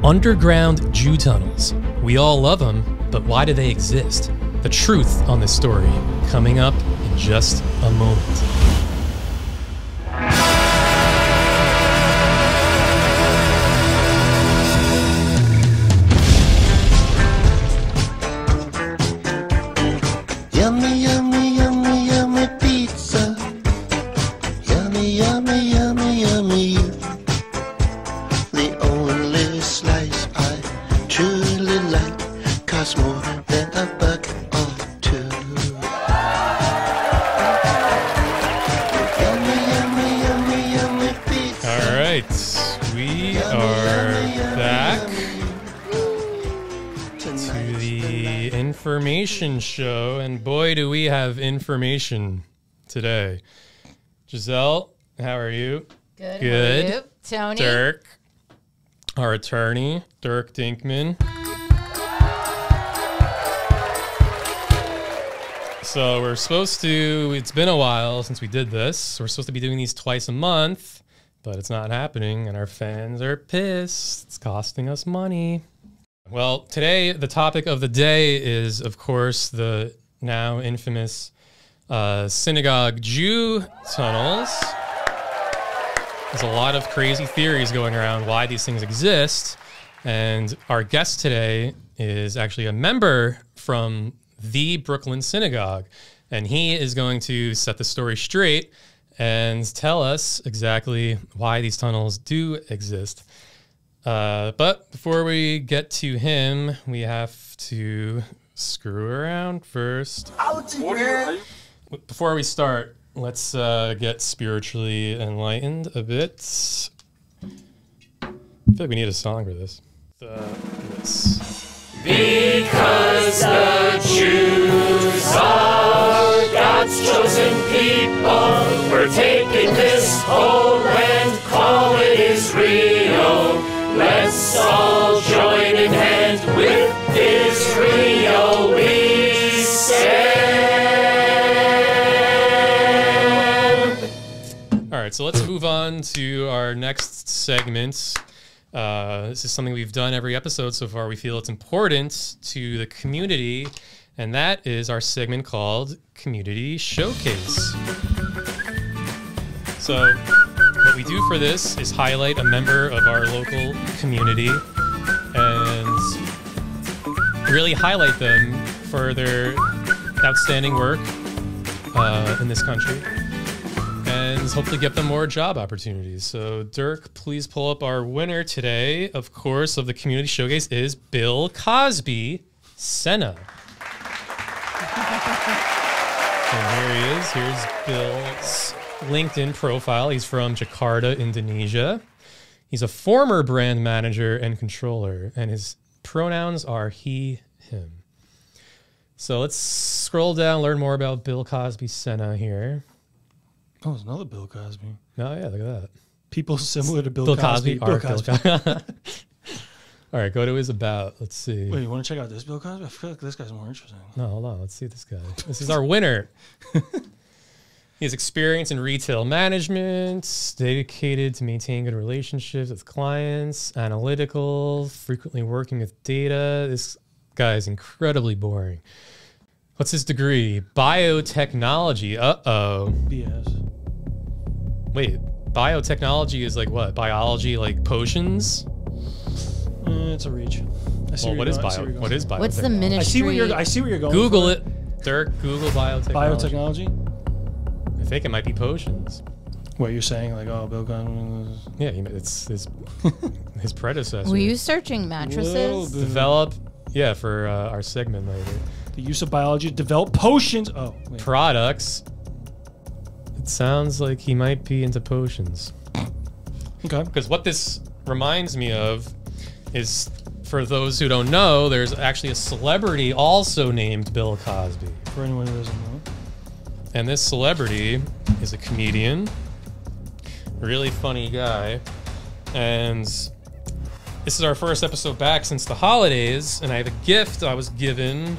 Underground Jew tunnels. We all love them, but why do they exist? The truth on this story coming up in just a moment. Yummy, yummy, yummy, yummy pizza. Yummy, yummy, yummy, yummy. The only slice I truly like costs more than a buck or two. Yummy, yummy, yummy, yummy pizza. All right, we are back to the information show, and boy, do we have information today. Giselle, how are you? Good. Good. How are you? Tony. Dirk, our attorney, Dirk Dinkman. So we're supposed to, it's been a while since we did this. We're supposed to be doing these twice a month, but it's not happening, and our fans are pissed. It's costing us money. Well, today, the topic of the day is, of course, the now infamous synagogue Jew tunnels. There's a lot of crazy theories going around why these things exist, and our guest today is actually a member from the Brooklyn Synagogue, and he is going to set the story straight and tell us exactly why these tunnels do exist. But before we get to him, we have to screw around first. Before we start, let's get spiritually enlightened a bit. I feel like we need a song for this. Because the Jews are God's chosen people, we're taking this whole land, call it Israel. Let's all join in hand with Israel, we say. All right, so let's move on to our next segment. This is something we've done every episode so far. We feel it's important to the community, and that is our segment called Community Showcase. So what we do for this is highlight a member of our local community and really highlight them for their outstanding work in this country, and hopefully get them more job opportunities. So Dirk, please pull up our winner today, of course, of the Community Showcase is Bill Cosby, Senna. And here he is. Here's Bill's LinkedIn profile. He's from Jakarta, Indonesia. He's a former brand manager and controller, and his pronouns are he, him. So let's scroll down, learn more about Bill Cosby, Senna here. Oh, there's another Bill Cosby. Oh, yeah, look at that. People similar to Bill Cosby. Bill Cosby. All right, go to his about. Let's see. Wait, you want to check out this Bill Cosby? I feel like this guy's more interesting. No, hold on. Let's see this guy. This is our winner. He has experience in retail management, dedicated to maintain good relationships with clients, analytical, frequently working with data. This guy is incredibly boring. What's his degree? Biotechnology. Uh-oh. BS. Wait, biotechnology is like what? Biology, like potions? It's a reach. Well, what is bio? What is biotechnology? What's the ministry? I see where you're going. Google it. Dirk, Google biotechnology. Biotechnology? I think it might be potions. What you're saying, like, oh, Bill Cosby. Yeah, it's his predecessor. Were you searching mattresses? Develop, yeah, for our segment later. The use of biology to develop potions. Oh, wait. Products. It sounds like he might be into potions. Okay. Because what this reminds me of is, for those who don't know, there's actually a celebrity also named Bill Cosby. For anyone who doesn't know. And this celebrity is a comedian, really funny guy. And this is our first episode back since the holidays, and I have a gift I was given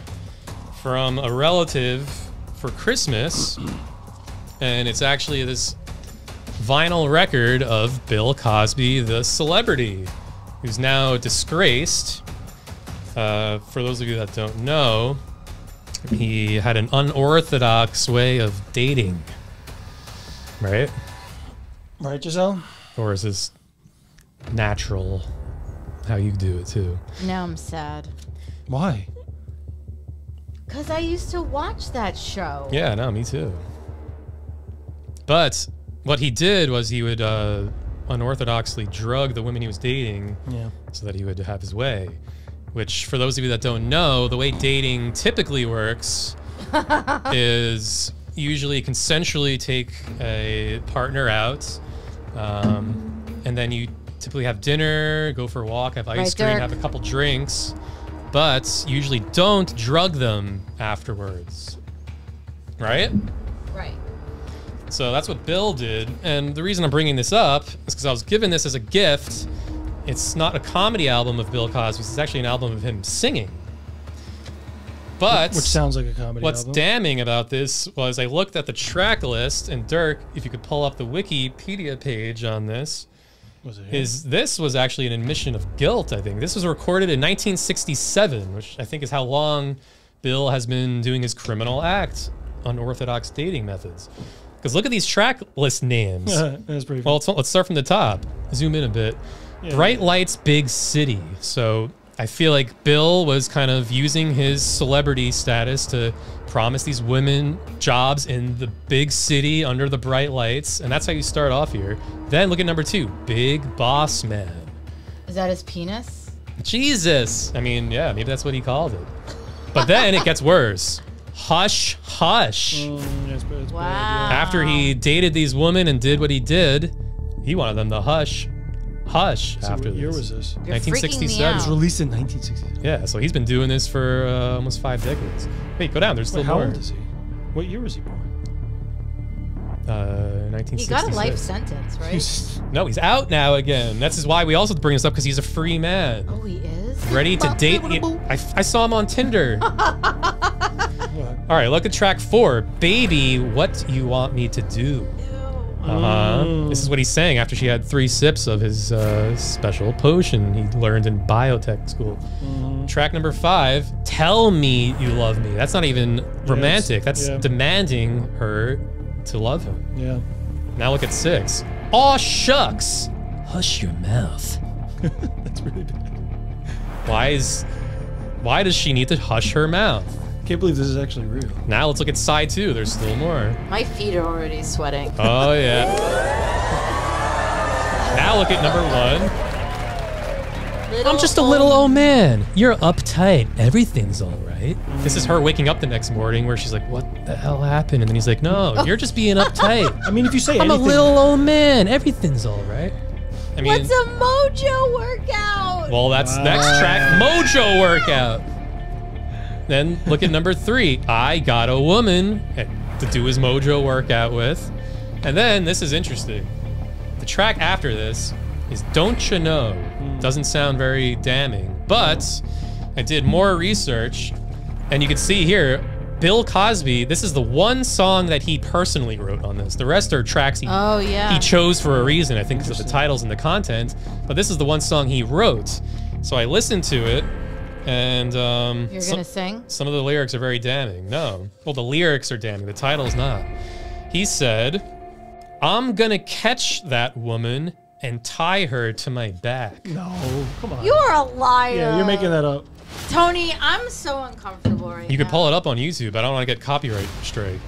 from a relative for Christmas, and it's actually this vinyl record of Bill Cosby, the celebrity. who's now disgraced. For those of you that don't know, he had an unorthodox way of dating. Right? Right, Giselle? Or is this natural how you do it too? Now I'm sad. Why? Because I used to watch that show. Yeah, no, me too. But what he did was he would unorthodoxly drug the women he was dating so that he would have his way. Which, for those of you that don't know, the way dating typically works is usually consensually take a partner out, and then you typically have dinner, go for a walk, have ice cream, have a couple drinks, but usually don't drug them afterwards. Right? Right. So that's what Bill did, and the reason I'm bringing this up is because I was given this as a gift. It's not a comedy album of Bill Cosby's, it's actually an album of him singing. But which sounds like a comedy what's album. damning about this was I looked at the track list, and Dirk, if you could pull up the Wikipedia page on this, this was actually an admission of guilt, I think. This was recorded in 1967, which I think is how long Bill has been doing his criminal act, unorthodox dating methods. Because look at these track list names. That's pretty Well, let's start from the top. Zoom in a bit. Yeah. Bright Lights, Big City. So I feel like Bill was kind of using his celebrity status to promise these women jobs in the big city under the bright lights. And that's how you start off here. Then look at number 2, Big Boss Man. Is that his penis? Jesus. I mean, yeah, maybe that's what he called it. But then it gets worse. Hush, Hush. Wow. After he dated these women and did what he did, he wanted them to hush. Hush. So after what year this. was this? You're freaking me 1967. It was out. released in 1967. Yeah, so he's been doing this for almost 5 decades. Wait, go down. There's still Wait, how more. old is he? What year was he born? 1966. He got a life sentence, right? No, he's out now again. That's why we also bring this up, because he's a free man. Oh, he is? Ready to date. I saw him on Tinder. All right, look at track 4. Baby, what you want me to do? This is what he's saying after she had 3 sips of his special potion he learned in biotech school. Track number 5, Tell Me You Love Me. That's not even romantic. That's demanding her to love him. Yeah. Now look at 6. Aw, shucks. Hush your mouth. That's really bad. Why does she need to hush her mouth? Can't believe this is actually real. Now let's look at side 2. There's still more. My feet are already sweating. Oh, yeah. Now look at number 1. I'm just a little old man. You're uptight. Everything's all right. This is her waking up the next morning where she's like, what the hell happened? And then he's like, no, you're just being uptight. I mean, if you say I'm anything, a little old man. Everything's all right. I mean, What's a mojo workout? well, that's next track, Mojo Workout. Then look at number 3. I got a woman to do his mojo workout with. And then this is interesting. The track after this is Don't You Know. Doesn't sound very damning, but I did more research, and you can see here, Bill Cosby, this is the one song that he personally wrote on this. The rest are tracks he chose for a reason, I think because of the titles and the content, but this is the one song he wrote. So I listened to it, and You're gonna sing? some of the lyrics are very damning. No. Well, the lyrics are damning. The title's not. He said, I'm gonna catch that woman and tie her to my back. No, come on. You're a liar. Yeah, you're making that up. Tony, I'm so uncomfortable right now. You could pull it up on YouTube. I don't want to get copyright straight.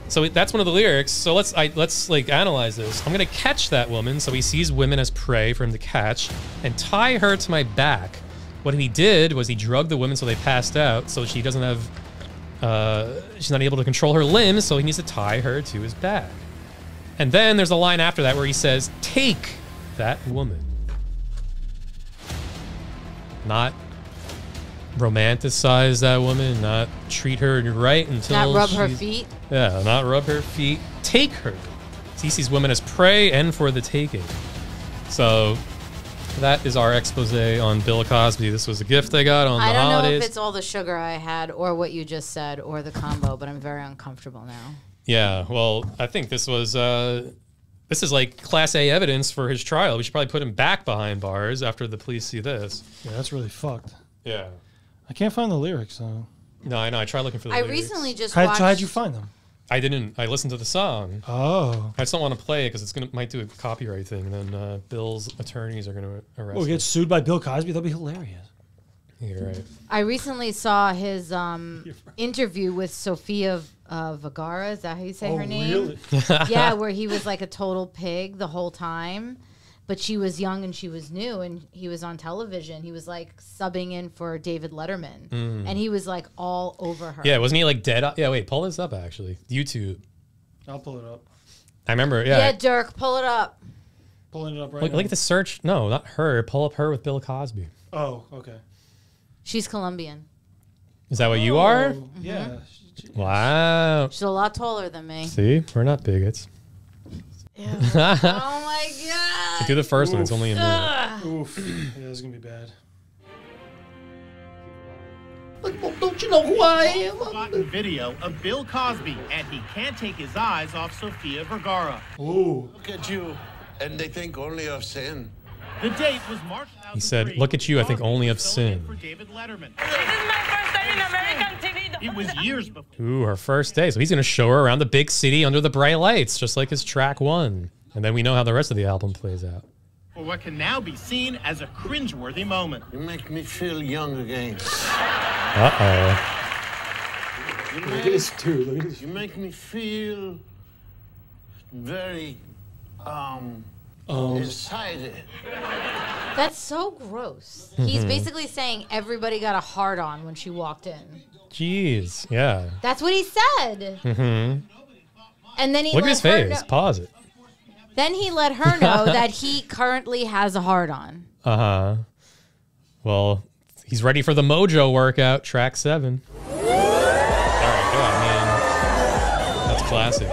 So that's one of the lyrics. So let's like analyze this. I'm gonna catch that woman. So he sees women as prey for him to catch and tie her to my back. What he did was he drugged the women so they passed out, so she doesn't have, she's not able to control her limbs, so he needs to tie her to his back. And then there's a line after that where he says, take that woman. Not romanticize that woman, not treat her right until Not rub her feet. Yeah, not rub her feet. Take her. He sees women as prey and for the taking. So that is our expose on Bill Cosby. This was a gift I got on the holidays. I don't know if it's all the sugar I had or what you just said or the combo, but I'm very uncomfortable now. Yeah, well, I think this was This is like Class A evidence for his trial. We should probably put him back behind bars after the police see this. Yeah, that's really fucked. Yeah. I can't find the lyrics, though. No, I know. I tried looking for the lyrics. recently just How'd watched. you find them? I didn't. I listened to the song. Oh. I just don't want to play it because might do a copyright thing. And then Bill's attorneys are going to arrest Oh, we us. get sued by Bill Cosby? That'd be hilarious. You're right. I recently saw his interview with Sofia Vergara. Is that how you say her name? Really? Yeah, where he was like a total pig the whole time. But she was young and she was new, and he was on television. He was like subbing in for David Letterman, and he was like all over her. Yeah, wasn't he like dead? Yeah, wait, pull this up actually. YouTube. I'll pull it up. I remember. Yeah, Yeah. Dirk, pull it up. Pulling it up right Look, now. look at the search. No, not her. Pull up her with Bill Cosby. Oh, okay. She's Colombian. Is that what you are? Oh, yeah. Wow. She's a lot taller than me. See, we're not bigots. Oh my god! Do the first one. It's only a minute. Oof. Yeah, this is going to be bad. But don't you know who I am? Forgotten video of Bill Cosby, and he can't take his eyes off Sofia Vergara. Ooh. Look at you, and they think only of sin. The date was March 2003. He said, "Look at you, I think Cosby only of was filling in sin." For David Letterman. This is my first time in American TV. It was years before. Ooh, her first day. So he's going to show her around the big city under the bright lights, just like his track one. And then we know how the rest of the album plays out. For what can now be seen as a cringeworthy moment. You make me feel young again. Uh-oh. You Look at this dude. Look at this. You make me feel very, excited. That's so gross. He's basically saying everybody got a hard on when she walked in. Jeez. Yeah. That's what he said. And then he Look at let his her face. know- Pause it. Then he let her know that he currently has a hard on. Uh-huh. Well, he's ready for the Mojo workout, track 7. All right, go on, man. That's classic.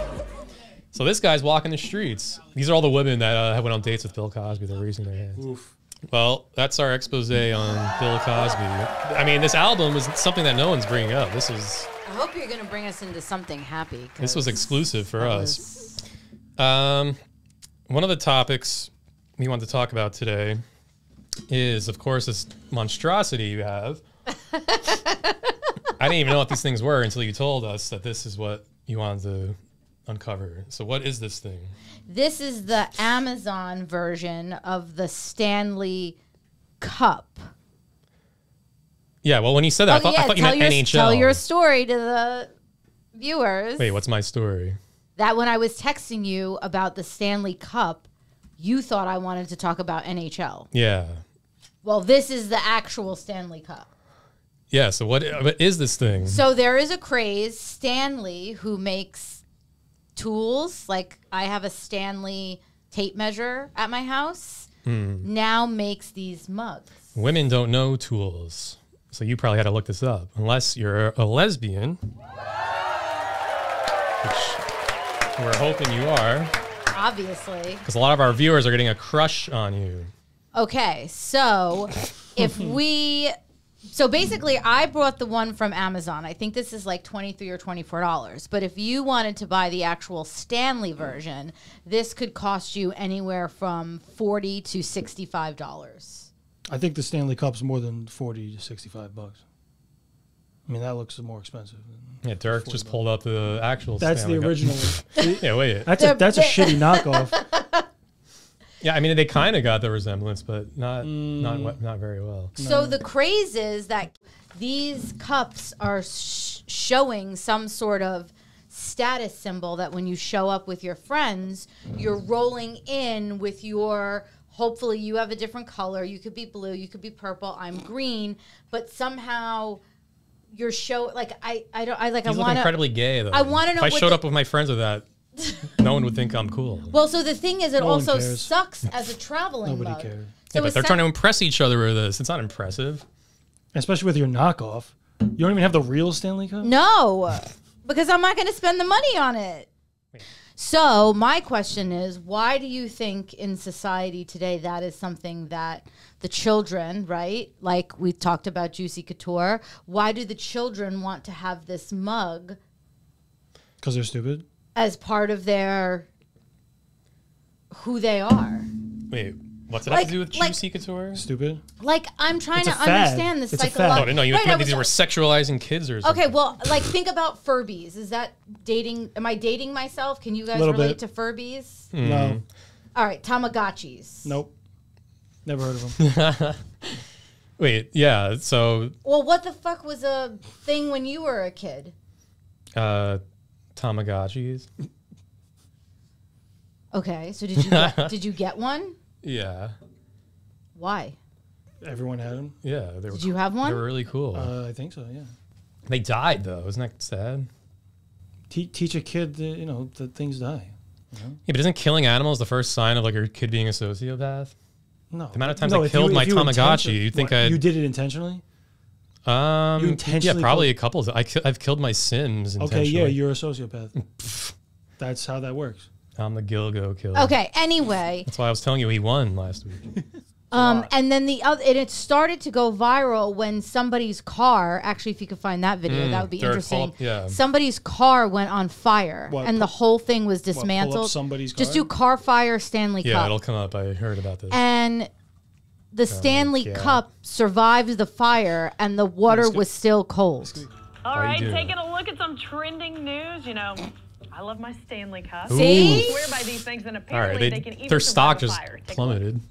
So this guy's walking the streets. These are all the women that went on dates with Bill Cosby. They're raising their hands. Oof. Well, that's our expose on Bill Cosby. I mean, this album was something that no one's bringing up. This is I hope you're going to bring us into something happy. this was 'cause exclusive for that us. was- One of the topics we want to talk about today is, of course, this monstrosity you have. I didn't even know what these things were until you told us that this is what you wanted to uncover. So what is this thing? This is the Amazon version of the Stanley Cup. Yeah, well, when you said that, I thought you meant NHL. Tell your story to the viewers. Wait, what's my story? That when I was texting you about the Stanley Cup, you thought I wanted to talk about NHL. Yeah. Well, this is the actual Stanley Cup. Yeah, so what is this thing? So there is a craze. Stanley, who makes tools, like I have a Stanley tape measure at my house, now makes these mugs. Women don't know tools. So you probably had to look this up. Unless you're a lesbian. Which we're hoping you are. Obviously. Because a lot of our viewers are getting a crush on you. Okay, so so basically I brought the one from Amazon. I think this is like $23 or $24. But if you wanted to buy the actual Stanley version, this could cost you anywhere from $40 to $65. I think the Stanley Cup's more than 40 to 65 bucks. I mean, that looks more expensive. Yeah, Dirk just pulled up the actual That's Stanley the Cup. original one. Yeah, wait. That's a shitty knockoff. Yeah, I mean, they kind of got the resemblance, but not very well. So the craze is that these cups are showing some sort of status symbol that when you show up with your friends, you're rolling in with your, hopefully you have a different color. You could be blue, you could be purple, I'm green, but somehow your show, like I He's looking incredibly gay, though. I wanna know if I what showed the- up with my friends with that, no one would think I'm cool. Well, so the thing is, it No one also cares. sucks as a traveling Nobody mug. cares. So Yeah, but they're trying to impress each other with this. It's not impressive. Especially with your knockoff. You don't even have the real Stanley Cup? No, because I'm not going to spend the money on it. So my question is, why do you think in society today that is something that the children, right? Like we talked about Juicy Couture. Why do the children want to have this mug Because they're stupid? as part of their who they are. Wait, what's it have to do with Juicy Couture? Stupid. Like, I'm trying It's to a fad. understand the It's a fad. psychological. Oh, I didn't know you meant these were sexualizing kids or something. Okay, well, like, think about Furbies. Is that dating? Am I dating myself? Can you guys Little relate bit. to Furbies? No. All right, Tamagotchis. Nope. Never heard of them. Wait, yeah, so Well, what the fuck was a thing when you were a kid? Tamagotchis. Okay, so did you get one? Yeah. Why? Everyone had them. Yeah. They were Did you have one? They were really cool. I think so. Yeah. They died though. Isn't that sad? Teach a kid, that things die. Yeah, but isn't killing animals the first sign of like your kid being a sociopath? No. The amount of times I killed my Tamagotchi, you'd think you did it intentionally? You intentionally yeah, probably a couple. I've killed my Sims intentionally. Okay, yeah, you're a sociopath. That's how that works. I'm the Gilgo killer. Okay, anyway. That's why I was telling you he won last week. And then it started to go viral when somebody's car, actually, if you could find that video, that would be interesting. Yeah. Somebody's car went on fire and the whole thing was dismantled. Pull up somebody's car? Just do car fire Stanley Cup. Yeah, it'll come up. I heard about this. And the Stanley Cup survived the fire and the water was still cold. All right, taking a look at some trending news. You know, I love my Stanley Cup. See? I swear by these things, and All apparently right, they can even their stock survive a just fire. Take a look. plummeted.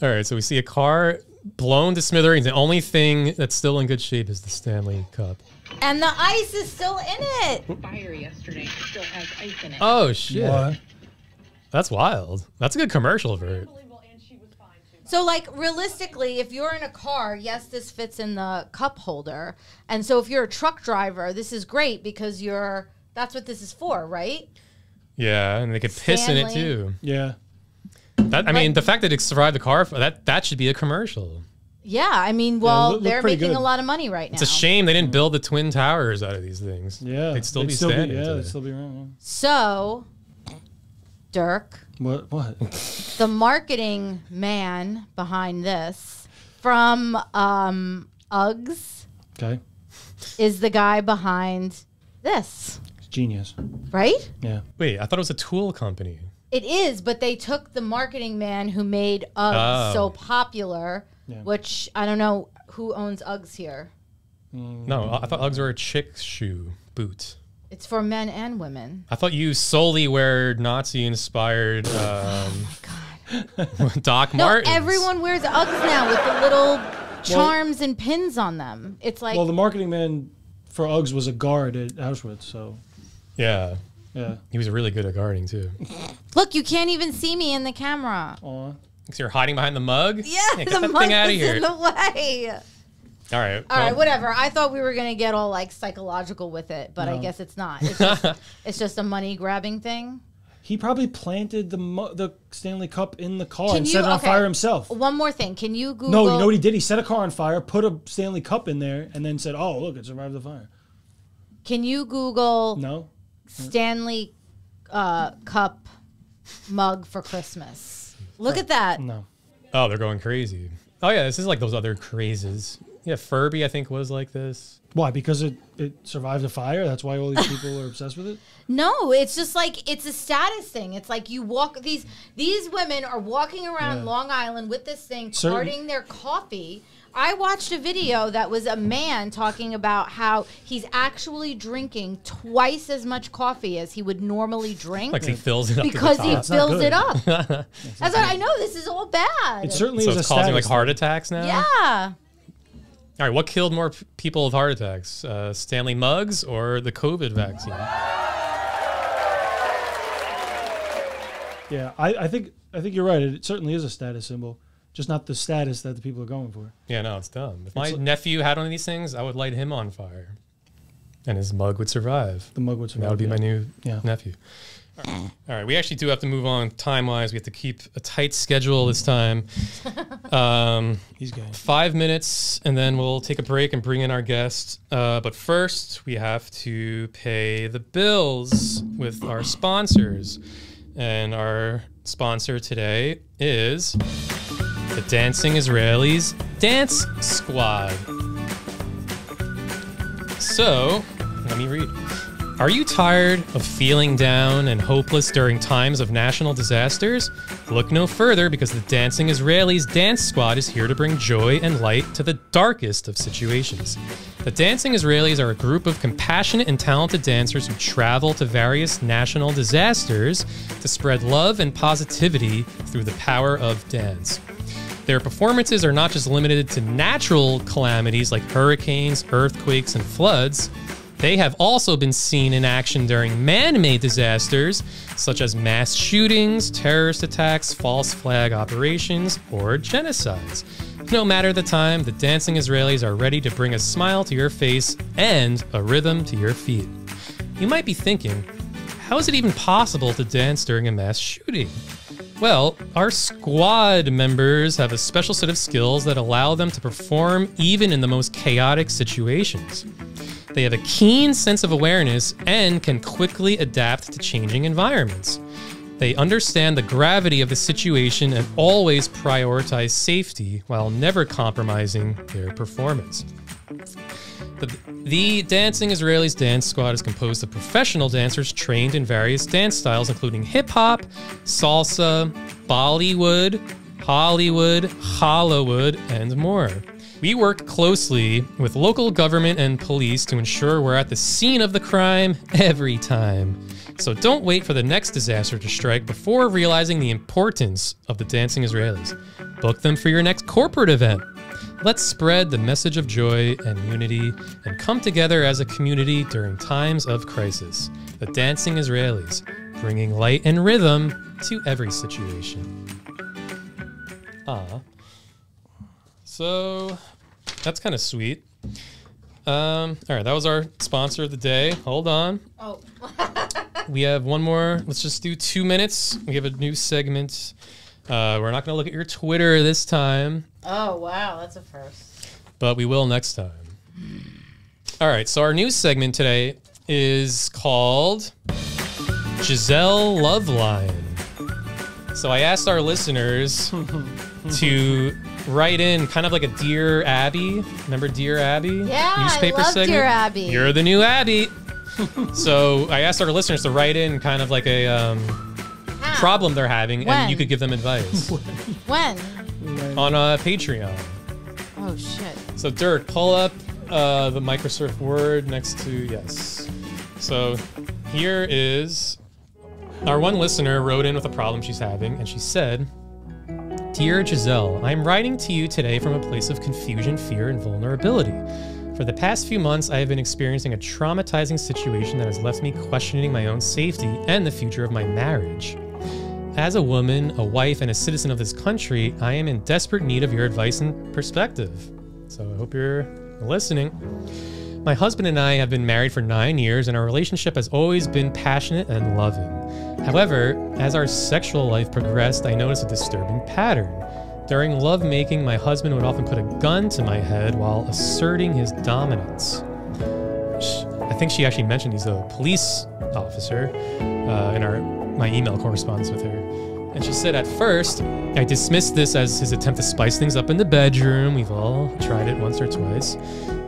All right, so we see a car blown to smithereens. The only thing that's still in good shape is the Stanley Cup. And the ice is still in it. Fire yesterday still has ice in it. Oh, shit. What? That's wild. That's a good commercial for it. So, like, realistically, if you're in a car, yes, this fits in the cup holder. And so if you're a truck driver, this is great because that's what this is for, right? Yeah, and they could piss in it Stanley. too. Yeah. I mean, the fact that it survived the car, that should be a commercial. Yeah, I mean, well, look they're pretty making good. a lot of money right now. It's a shame they didn't build the Twin Towers out of these things. Yeah. They'd still be standing. Yeah, today. they'd still be around. So, Dirk, Yeah. What? the marketing man behind this from Uggs Okay. is the guy behind this, It's genius. right? Yeah. Wait, I thought it was a tool company. It is, but they took the marketing man who made Uggs so popular, which I don't know who owns Uggs here. No, I thought Uggs were a chick shoe boot. It's for men and women. I thought you solely wear Nazi-inspired Doc No, Martens. everyone wears Uggs now with the little charms and pins on them. It's like, Well, the marketing man for Uggs was a guard at Auschwitz, so Yeah. yeah. He was really good at guarding, too. look, you can't even see me in the camera. Aw. So you're hiding behind the mug? Yeah, Get the that mug thing out of is here. in the way. All right. All right, whatever. I thought we were gonna get all like psychological with it, but I guess it's not. It's just a money grabbing thing. He probably planted the Stanley Cup in the car Can and you- set it on okay. fire himself. One more thing. Can you Google? No, you know what he did? He set a car on fire, put a Stanley Cup in there, and then said, "Oh, look, it survived the fire." Can you Google No. Stanley Cup mug for Christmas? Look at that. No. Oh, they're going crazy. Oh, yeah, this is like those other crazes. Yeah, Furby, I think, was like this. Why? Because it survived a fire? That's why all these people are obsessed with it? No, it's just like it's a status thing. It's like you walk these women are walking around Long Island with this thing, carting their coffee. I watched a video that was a man talking about how he's actually drinking twice as much coffee as he would normally drink. Like he fills it up. Because he That's not fills good. it up. That's what I know. This is all bad. It certainly So is it's a causing like status heart attacks now? Yeah. All right, what killed more people with heart attacks? Stanley mugs or the COVID vaccine? Yeah, I think you're right. It certainly is a status symbol, just not the status that the people are going for. Yeah, no, it's dumb. If my nephew had one of these things, I would light him on fire. And his mug would survive. The mug would survive. That would be my new Yeah. nephew. All right, we actually do have to move on time-wise. We have to keep a tight schedule this time. He's gay. 5 minutes, and then we'll take a break and bring in our guest. But first, we have to pay the bills with our sponsors. And our sponsor today is the Dancing Israelis Dance Squad. So, let me read. Are you tired of feeling down and hopeless during times of national disasters? Look no further, because the Dancing Israelis Dance Squad is here to bring joy and light to the darkest of situations. The Dancing Israelis are a group of compassionate and talented dancers who travel to various national disasters to spread love and positivity through the power of dance. Their performances are not just limited to natural calamities like hurricanes, earthquakes, and floods. They have also been seen in action during man-made disasters, such as mass shootings, terrorist attacks, false flag operations, or genocides. No matter the time, the Dancing Israelis are ready to bring a smile to your face and a rhythm to your feet. You might be thinking, how is it even possible to dance during a mass shooting? Well, our squad members have a special set of skills that allow them to perform even in the most chaotic situations. They have a keen sense of awareness and can quickly adapt to changing environments. They understand the gravity of the situation and always prioritize safety while never compromising their performance. The Dancing Israelis Dance Squad is composed of professional dancers trained in various dance styles, including hip-hop, salsa, Bollywood, Hollywood, Hollywood, and more. We work closely with local government and police to ensure we're at the scene of the crime every time. So don't wait for the next disaster to strike before realizing the importance of the Dancing Israelis. Book them for your next corporate event. Let's spread the message of joy and unity and come together as a community during times of crisis. The Dancing Israelis, bringing light and rhythm to every situation. So that's kind of sweet. All right, that was our sponsor of the day. Hold on. Oh. We have one more. Let's just do 2 minutes. We have a new segment. We're not going to look at your Twitter this time. Oh, wow. That's a first. But we will next time. All right, so our news segment today is called Giselle Love Line. So I asked our listeners to write in kind of like a Dear Abby. Remember Dear Abby? Yeah, newspaper I love segment? Dear Abby. You're the new Abby. So I asked our listeners to write in kind of like a problem they're having, and you could give them advice. When? On Patreon. Oh, shit. So Dirk, pull up the Microsoft Word next to yes. So here is our one listener wrote in with a problem she's having, and she said, Dear Giselle, I'm writing to you today from a place of confusion, fear, and vulnerability. For the past few months, I have been experiencing a traumatizing situation that has left me questioning my own safety and the future of my marriage. As a woman, a wife, and a citizen of this country, I am in desperate need of your advice and perspective. So I hope you're listening. My husband and I have been married for 9 years, and our relationship has always been passionate and loving. However, as our sexual life progressed, I noticed a disturbing pattern. During lovemaking, my husband would often put a gun to my head while asserting his dominance. I think she actually mentioned he's a police officer in my email correspondence with her. And she said, at first, I dismissed this as his attempt to spice things up in the bedroom. We've all tried it once or twice.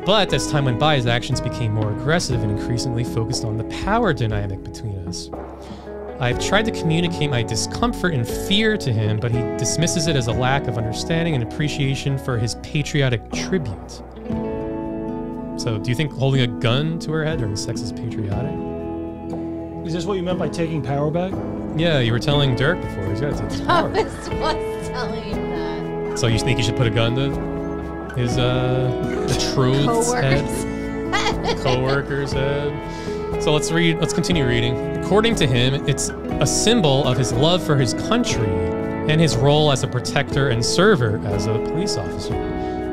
But as time went by, his actions became more aggressive and increasingly focused on the power dynamic between us. I've tried to communicate my discomfort and fear to him, but he dismisses it as a lack of understanding and appreciation for his patriotic tribute. So, do you think holding a gun to her head during sex is patriotic? Is this what you meant by taking power back? Yeah, you were telling Dirk before. He's got to take his I power. was telling him that. So you think you should put a gun to his betrothed's head? Co-worker's head. So let's continue reading. According to him, it's a symbol of his love for his country and his role as a protector and server as a police officer.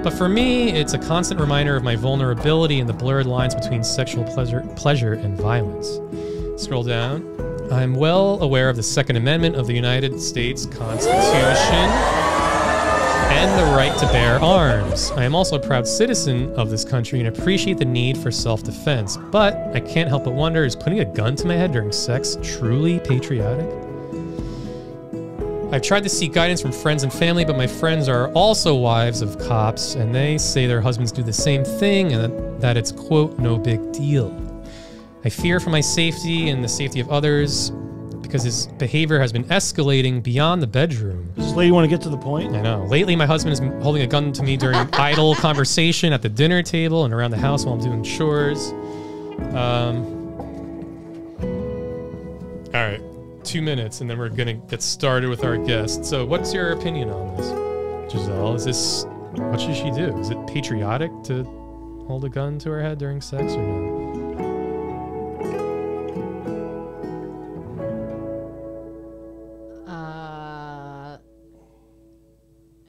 But for me, it's a constant reminder of my vulnerability and the blurred lines between sexual pleasure and violence. Scroll down. I'm well aware of the Second Amendment of the United States Constitution and the right to bear arms. I am also a proud citizen of this country and appreciate the need for self-defense. But I can't help but wonder, is putting a gun to my head during sex truly patriotic? I've tried to seek guidance from friends and family, but my friends are also wives of cops, and they say their husbands do the same thing and that it's, quote, no big deal. I fear for my safety and the safety of others because his behavior has been escalating beyond the bedroom. Does this lady want to get to the point? I know. Lately, my husband is holding a gun to me during idle conversation at the dinner table and around the house while I'm doing chores. All right, 2 minutes, and then we're gonna get started with our guest. So, what's your opinion on this, Giselle? What should she do? Is it patriotic to hold a gun to her head during sex or no?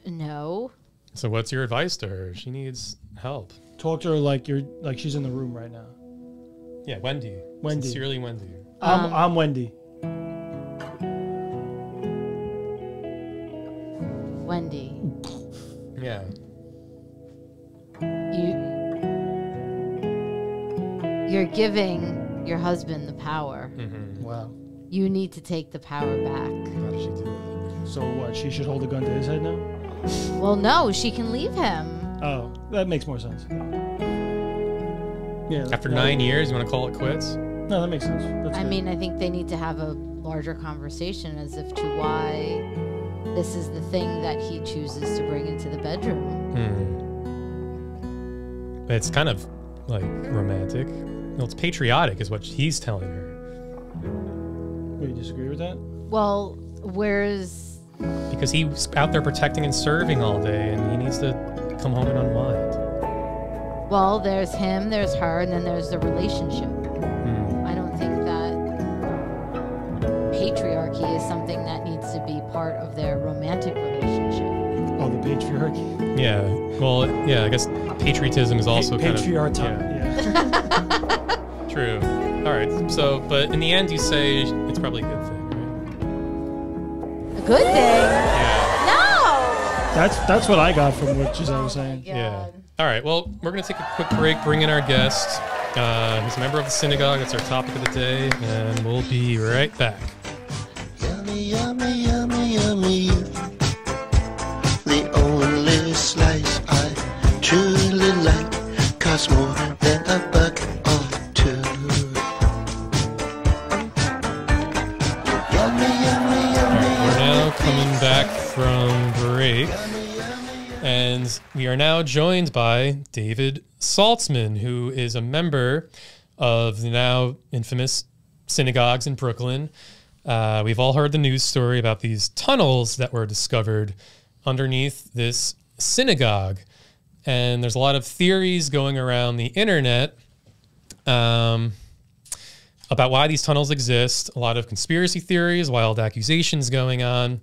No. So what's your advice to her? She needs help. Talk to her like she's in the room right now. Yeah, Wendy. Wendy. Sincerely, Wendy. I'm Wendy. Wendy. Yeah. You're giving your husband the power. Mm-hmm. Wow. You need to take the power back. How does she do that? So what? She should hold a gun to his head now? Well, no, she can leave him. Oh, that makes more sense. Yeah. After 9 years, you want to call it quits? No, that makes sense. That's I good. mean, I think they need to have a larger conversation as if to why this is the thing that he chooses to bring into the bedroom. It's kind of like romantic. No, it's patriotic is what he's telling her. Wait, you disagree with that? Well, where's... Because he's out there protecting and serving all day, and he needs to come home and unwind. Well, there's him, there's her, and then there's the relationship. I don't think that patriarchy is something that needs to be part of their romantic relationship. Oh, the patriarchy? Yeah. Well, yeah, I guess patriotism is also kind of... Patriarchy. Yeah. True. All right. So, but in the end, you say it's probably a good thing, right? A good thing? Yeah. No! That's what I got from what Giselle was saying. Yeah. All right. Well, we're going to take a quick break, bring in our guest. He's a member of the synagogue. That's our topic of the day. And we'll be right back. Yummy, yummy, yummy, yummy. The only slice I truly like costs more than a buck or two. Yummy, yummy, yummy. We're now coming back from break. And we are now joined by David Saltzman, who is a member of the now infamous synagogues in Brooklyn. We've all heard the news story about these tunnels that were discovered underneath this synagogue. And there's a lot of theories going around the internet about why these tunnels exist, a lot of conspiracy theories, wild accusations going on.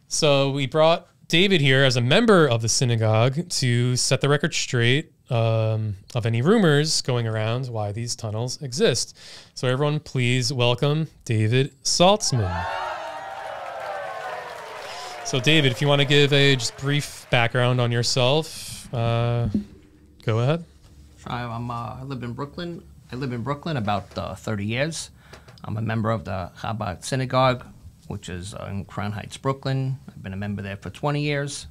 So we brought David here as a member of the synagogue to set the record straight of any rumors going around why these tunnels exist. So everyone, please welcome David Saltzman. So David, if you want to give a just brief background on yourself, go ahead. I live in Brooklyn. I live in Brooklyn about 30 years. I'm a member of the Chabad Synagogue, which is in Crown Heights, Brooklyn. I've been a member there for 20 years.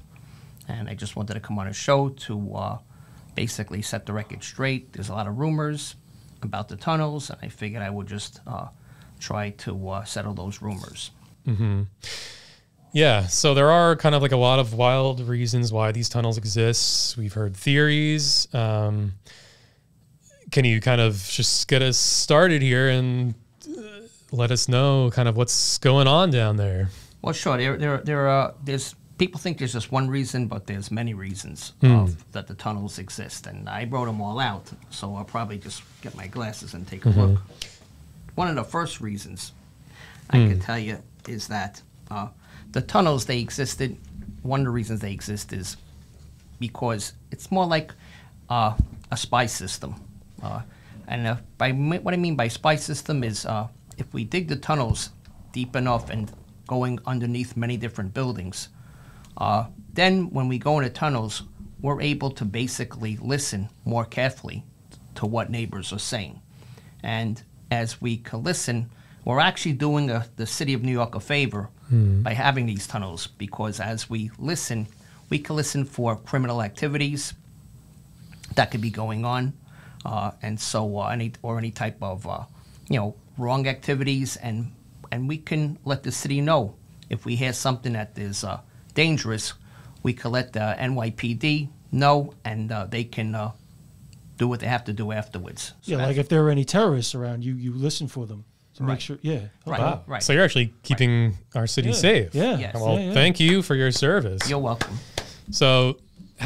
And I just wanted to come on a show to basically set the record straight. There's a lot of rumors about the tunnels, and I figured I would just try to settle those rumors. Mm-hmm. Yeah, so there are kind of like a lot of wild reasons why these tunnels exist. We've heard theories. Can you kind of just get us started here and let us know kind of what's going on down there? Well, sure. There's people think there's just one reason, but there's many reasons that the tunnels exist, and I wrote them all out. So I'll probably just get my glasses and take a look. One of the first reasons I can tell you is that the tunnels, they existed. One of the reasons they exist is because it's more like a spy system. And what I mean by spy system is if we dig the tunnels deep enough and going underneath many different buildings, then when we go into tunnels, we're able to basically listen more carefully to what neighbors are saying. And as we can listen, we're actually doing the city of New York a favor by having these tunnels, because as we listen, we can listen for criminal activities that could be going on, and so any type of wrong activities, and we can let the city know if we hear something that is dangerous. We can let the NYPD know, and they can do what they have to do afterwards. So yeah, like if there are any terrorists around, you listen for them to make sure. Yeah. Right. Wow. Right. So you're actually keeping our city safe. Yeah. Yes. Well, thank you for your service. You're welcome. So,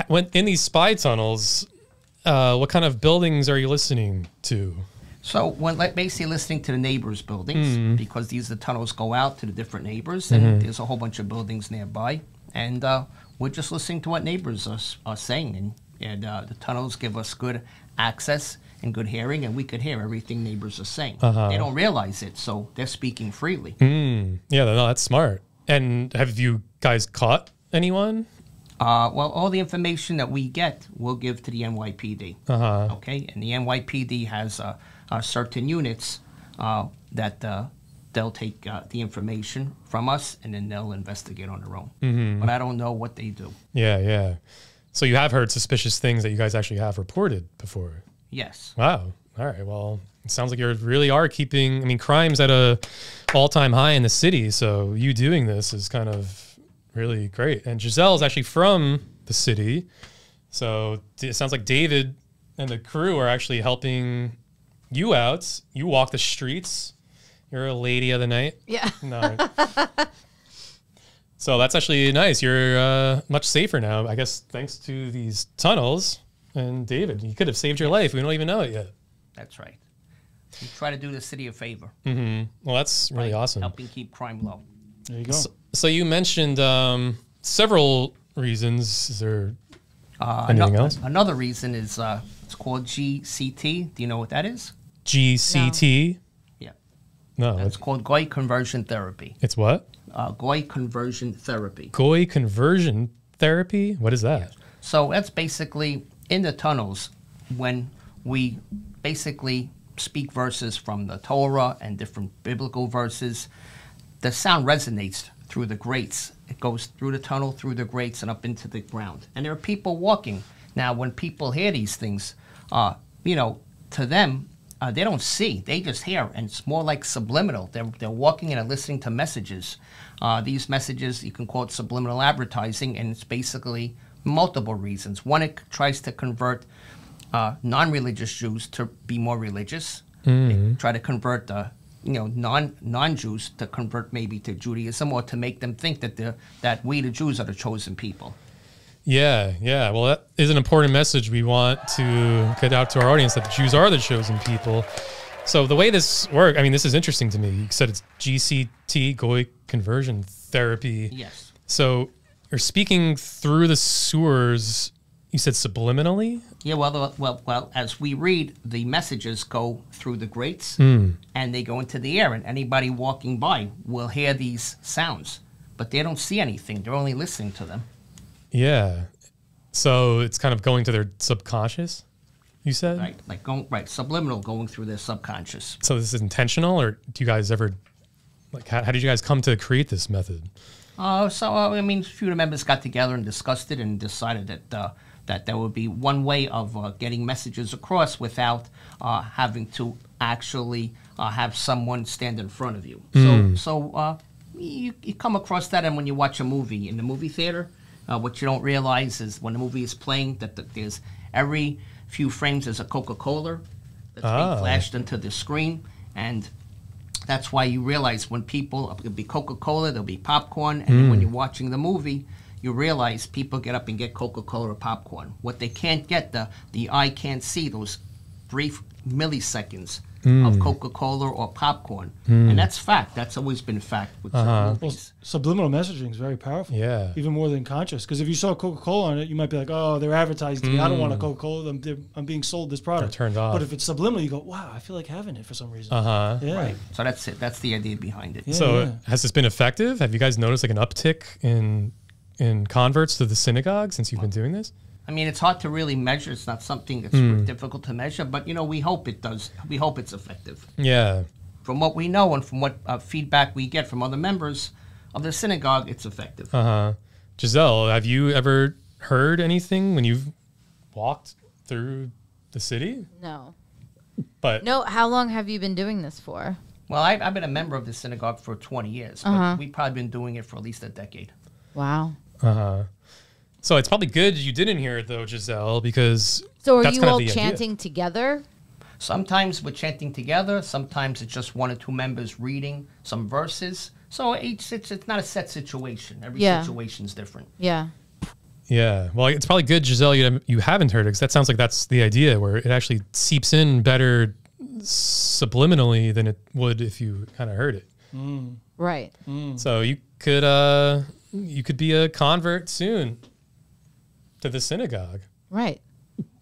when in these spy tunnels, what kind of buildings are you listening to? So when basically listening to the neighbors' buildings, because these the tunnels go out to the different neighbors, and there's a whole bunch of buildings nearby, and we're just listening to what neighbors are saying, and the tunnels give us good access and good hearing, and we could hear everything neighbors are saying. They don't realize it, so they're speaking freely. Yeah, no, that's smart. And have you guys caught anyone? Well, all the information that we get, we'll give to the NYPD. Okay, and the NYPD has certain units that they'll take the information from us, and then they'll investigate on their own. But I don't know what they do. Yeah. So you have heard suspicious things that you guys actually have reported before? Yes. Wow. All right. Well, it sounds like you really are keeping, I mean, crime's at a all-time high in the city, so you doing this is kind of really great. And Giselle is actually from the city, so it sounds like David and the crew are actually helping you out. You walk the streets. You're a lady of the night. Yeah. No. So that's actually nice. You're much safer now, I guess, thanks to these tunnels. And David, you could have saved your life. We don't even know it yet. That's right. We try to do the city a favor. Well, that's really awesome. Helping keep crime low. There you go. So you mentioned several reasons. Is there anything else? Another reason is it's called GCT. Do you know what that is? GCT? Yeah. No. It's called Goy Conversion Therapy. It's what? Goy Conversion Therapy. Goy Conversion Therapy? What is that? Yeah. So that's basically in the tunnels when we basically speak verses from the Torah and different biblical verses. The sound resonates through the grates. It goes through the tunnel, through the grates, and up into the ground. And there are people walking. Now, when people hear these things, to them, they don't see. They just hear, and it's more like subliminal. They're walking and they're listening to messages. These messages, you can call it subliminal advertising, and it's basically multiple reasons. One, it tries to convert non-religious Jews to be more religious. They try to convert non-Jews to convert maybe to Judaism, or to make them think that we the Jews are the chosen people. Yeah. Well, that is an important message we want to get out to our audience, that the Jews are the chosen people. So the way this works, I mean, this is interesting to me. You said it's GCT, Goy Conversion Therapy. Yes. So you're speaking through the sewers, you said subliminally? Yeah, well, as we read, the messages go through the grates, and they go into the air, and anybody walking by will hear these sounds, but they don't see anything. They're only listening to them. Yeah. So it's kind of going to their subconscious, you said? Right, subliminal, going through their subconscious. So this is intentional, or do you guys ever, how did you guys come to create this method? A few of the members got together and discussed it and decided that there would be one way of getting messages across without having to actually have someone stand in front of you. So you come across that, and when you watch a movie in the movie theater, what you don't realize is when the movie is playing that there's every few frames there's a Coca-Cola that's being flashed into the screen, and that's why you realize when people, it'll be Coca-Cola, there'll be popcorn, and then when you're watching the movie, you realize people get up and get Coca-Cola or popcorn. What they can't get, the eye can't see those brief milliseconds of Coca-Cola or popcorn. And that's fact. That's always been fact with certain movies. Well, subliminal messaging is very powerful. Yeah. Even more than conscious. Because if you saw Coca-Cola on it, you might be like, oh, they're advertising to me. I don't want a Coca-Cola. I'm being sold this product. They're turned off. But if it's subliminal, you go, wow, I feel like having it for some reason. Yeah. Right. So that's it. That's the idea behind it. Yeah, So has this been effective? Have you guys noticed like an uptick in converts to the synagogue since you've been doing this? I mean, it's hard to really measure. It's not something that's difficult to measure, but, we hope it does. We hope it's effective. Yeah. From what we know and from what feedback we get from other members of the synagogue, it's effective. Giselle, have you ever heard anything when you've walked through the city? No. But No, how long have you been doing this for? Well, I've been a member of the synagogue for 20 years, but we've probably been doing it for at least a decade. Wow. So it's probably good you didn't hear it though, Giselle, because So are that's you kind of all the idea. chanting together? Sometimes we're chanting together. Sometimes it's just one or two members reading some verses. So it's not a set situation. Every situation's different. Yeah. Yeah. Well, it's probably good, Giselle, you haven't heard it, because that sounds like that's the idea, where it actually seeps in better subliminally than it would if you kind of heard it. Right. So you could be a convert soon to the synagogue. Right.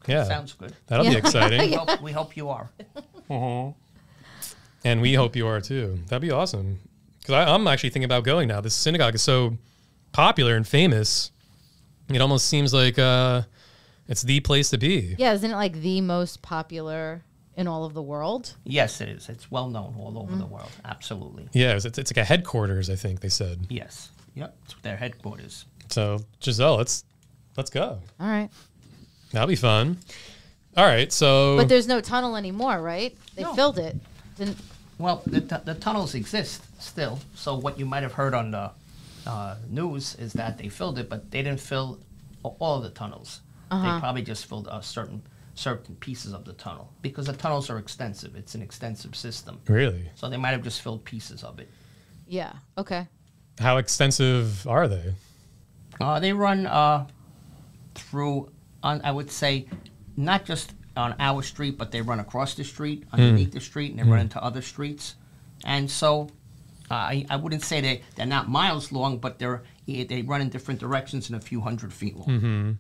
Yeah. Sounds good. That'll be exciting. We hope you are. And we hope you are too. That'd be awesome. Because I'm actually thinking about going now. This synagogue is so popular and famous. It almost seems like it's the place to be. Yeah, isn't it like the most popular in all of the world? Yes, it is. It's well known all over the world. Absolutely. Yeah, it's like a headquarters, I think they said. Yes. Yep. It's their headquarters. So, Giselle, let's go. All right. That'll be fun. All right, so... But there's no tunnel anymore, right? They filled it. Didn't... Well, the tunnels exist still. So what you might have heard on the news is that they filled it, but they didn't fill all of the tunnels. They probably just filled certain pieces of the tunnel, because the tunnels are extensive. It's an extensive system. Really? So they might have just filled pieces of it. Yeah. Okay. How extensive are they? They run through, I would say, not just on our street, but they run across the street, underneath the street, and they run into other streets. And so I wouldn't say they're not miles long, but they run in different directions and a few 100 feet long.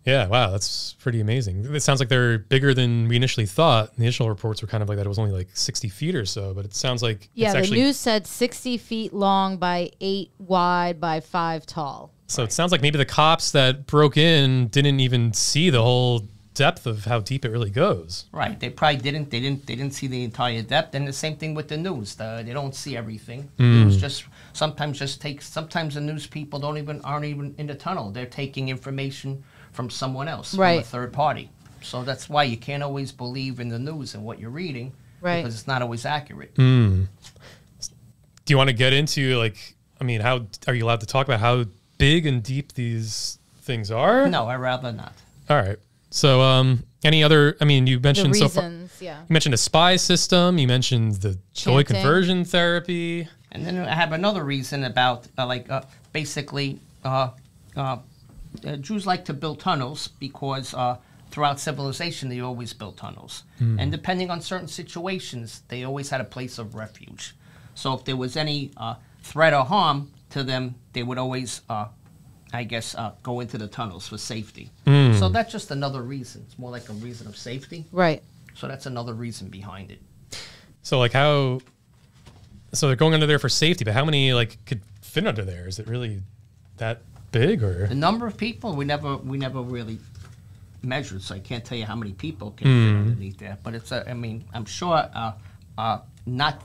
Yeah, wow, that's pretty amazing. It sounds like they're bigger than we initially thought. The initial reports were kind of like that it was only like 60 feet or so, but it sounds like Yeah, it's the actually... news said 60 feet long by 8 wide by 5 tall. So it sounds like maybe the cops that broke in didn't even see the whole depth of how deep it really goes. Right. They probably didn't. They didn't see the entire depth. And the same thing with the news. They don't see everything. The news just sometimes takes. Sometimes the news people aren't even in the tunnel. They're taking information from someone else, from a third party. So that's why you can't always believe in the news and what you're reading, because it's not always accurate. Do you want to get into, like, I mean, how are you allowed to talk about how big and deep these things are? No, I'd rather not. All right. So, any other? I mean, you mentioned The so far. reasons, yeah. You mentioned a spy system. You mentioned the Goy Conversion Therapy. And then I have another reason about basically Jews like to build tunnels because throughout civilization they always built tunnels, and depending on certain situations, they always had a place of refuge. So if there was any threat or harm to them, they would always go into the tunnels for safety. So that's just another reason. It's more like a reason of safety. Right. So that's another reason behind it. So like how? So they're going under there for safety, but how many like could fit under there? Is it really that big, or the number of people we never really measured, so I can't tell you how many people can fit underneath there. But it's I mean, I'm sure not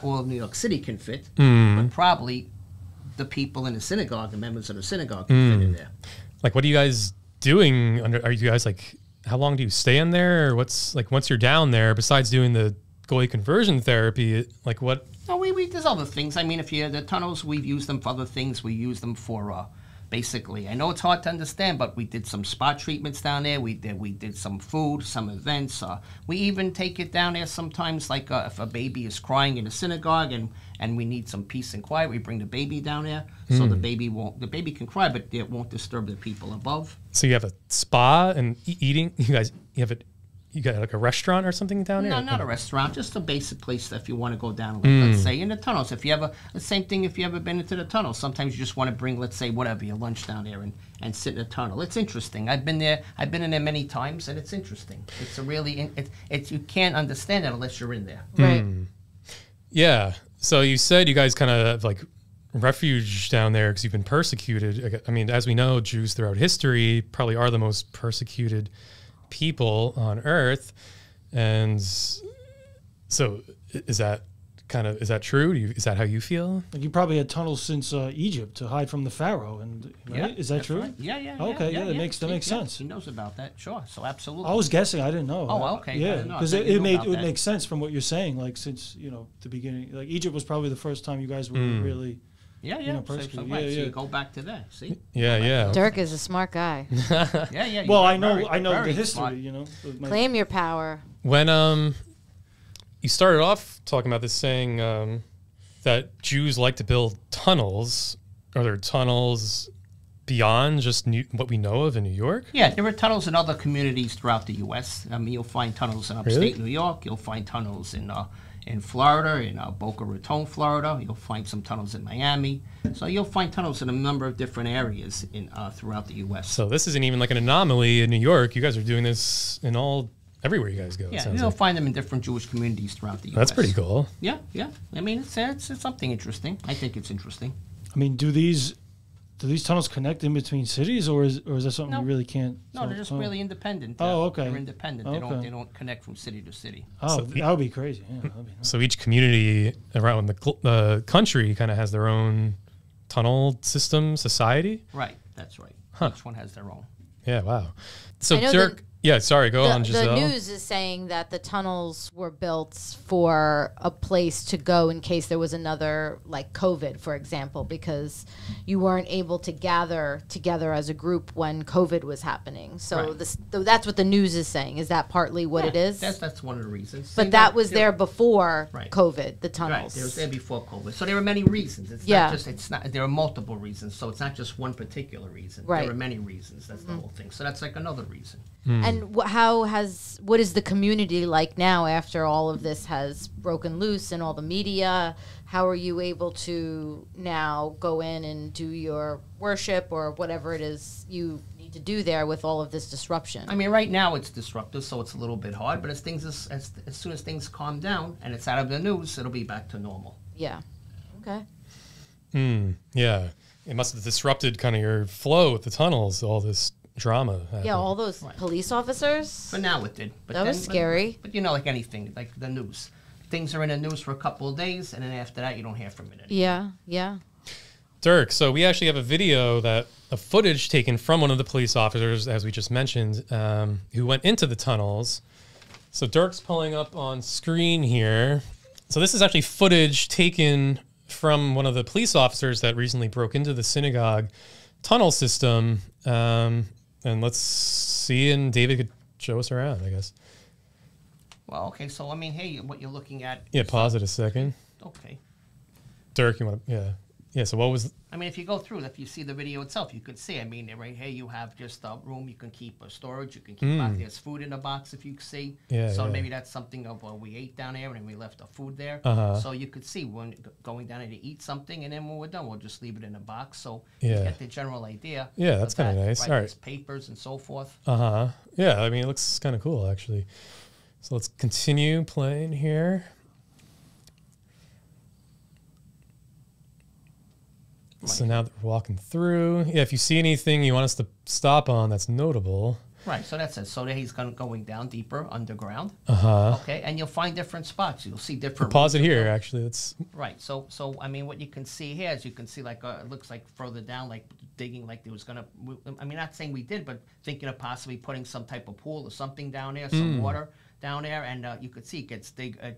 all of New York City can fit, but probably the people in the synagogue, the members of the synagogue, can fit in there. Like, what are you guys doing under? Are you guys like, how long do you stay in there, or what's like once you're down there? Besides doing the Goy Conversion Therapy, like what? No, there's other things. I mean, the tunnels, we've used them for other things. We use them for basically, I know it's hard to understand, but we did some spa treatments down there. We did some food, some events. We even take it down there sometimes, like if a baby is crying in a synagogue and we need some peace and quiet, we bring the baby down there so the baby can cry, but it won't disturb the people above. So you have a spa and eating. You got like a restaurant or something down there? No, not a restaurant, just a basic place that if you want to go down, let's say in the tunnels. If you ever, the same thing if you ever been into the tunnel. Sometimes you just want to bring, let's say, whatever, your lunch down there and sit in the tunnel. It's interesting. I've been in there many times, and it's interesting. It's a really, you can't understand it unless you're in there. Right. Yeah. So you said you guys kind of have like refuge down there because you've been persecuted. I mean, as we know, Jews throughout history probably are the most persecuted people on earth. And so is that kind of, is that true? Is that how you feel? Like you probably had tunnels since Egypt to hide from the Pharaoh, and right? Yeah, is that that's true? right. Yeah. Okay, yeah, that makes sense. He knows about that. Sure. So absolutely. I was guessing. I didn't know. Oh, okay. I Yeah, didn't know. because I thought you it knew about that. make sense from what you're saying. Like since the beginning, like Egypt was probably the first time you guys were really. Yeah. So persecuted. right. Yeah. So you go back to that. See. Yeah. Dirk is a smart guy. Yeah. Well, I know very the history. smart. Claim your power. When you started off talking about this, saying that Jews like to build tunnels. Are there tunnels beyond just what we know of in New York? Yeah, there are tunnels in other communities throughout the U.S. I mean, you'll find tunnels in upstate New York. You'll find tunnels in Florida, in Boca Raton, Florida. You'll find some tunnels in Miami. So you'll find tunnels in a number of different areas throughout the U.S. So this isn't even like an anomaly in New York. You guys are doing this everywhere you guys go. Yeah, you'll find them in different Jewish communities throughout the U.S. That's pretty cool. Yeah. I mean, it's something interesting. I think it's interesting. I mean, do these tunnels connect in between cities, or is that something you really can't? No, they're just really independent. Okay. They're independent. Okay. They don't connect from city to city. Oh, that would be crazy. Yeah, that'd be nice. So each community around the country kind of has their own tunnel system society. Right. That's right. Each one has their own. Yeah. Wow. So I know Dirk. Yeah, sorry, go on, Giselle. The news is saying that the tunnels were built for a place to go in case there was another, like COVID, for example, because you weren't able to gather together as a group when COVID was happening. So that's what the news is saying. Is that partly what it is? That's one of the reasons. But that was there before COVID, the tunnels. Right, it was there before COVID. So there are many reasons. There are multiple reasons. So it's not just one particular reason. Right. There are many reasons. That's the whole thing. So that's like another reason. And what is the community like now after all of this has broken loose and all the media? How are you able to now go in and do your worship or whatever it is you need to do there with all of this disruption? I mean, right now it's disruptive, so it's a little bit hard. But as soon as things calm down and it's out of the news, it'll be back to normal. Yeah. Okay. Yeah. It must have disrupted kind of your flow with the tunnels, all this drama. Yeah, all those police officers. But now it did. But that was scary. But like anything, like the news. Things are in the news for a couple of days, and then after that, you don't hear from it anymore. Yeah. Dirk, so we actually have a video of footage taken from one of the police officers, as we just mentioned, who went into the tunnels. So Dirk's pulling up on screen here. So this is actually footage taken from one of the police officers that recently broke into the synagogue tunnel system. And let's see, and David could show us around, I guess. Well, okay, so I mean, hey, what you're looking at... Yeah, pause it a second. Okay. Dirk, you want to... Yeah. Yeah, so what was... I mean, if you go through, if you see the video itself, you could see, I mean, right here you have just a room you can keep storage, you can keep out, there's food in the box if you see. Yeah, so maybe that's something of we ate down there and we left the food there. So you could see when going down there to eat something, and then when we're done, we'll just leave it in a box. So you get the general idea. Yeah, that's kind of nice. Right, all right. there's papers and so forth. Yeah, I mean, it looks kind of cool, actually. So let's continue playing here. So now that we're walking through, if you see anything you want us to stop on that's notable. Right, so that's it. So there he's going down deeper underground. Okay, and you'll find different spots. You'll see different. Pause it here, actually. That's right. So I mean, what you can see here is you can see like it looks like further down, like digging, like there was gonna. I mean, not saying we did, but thinking of possibly putting some type of pool or something down there, some water down there, and you could see it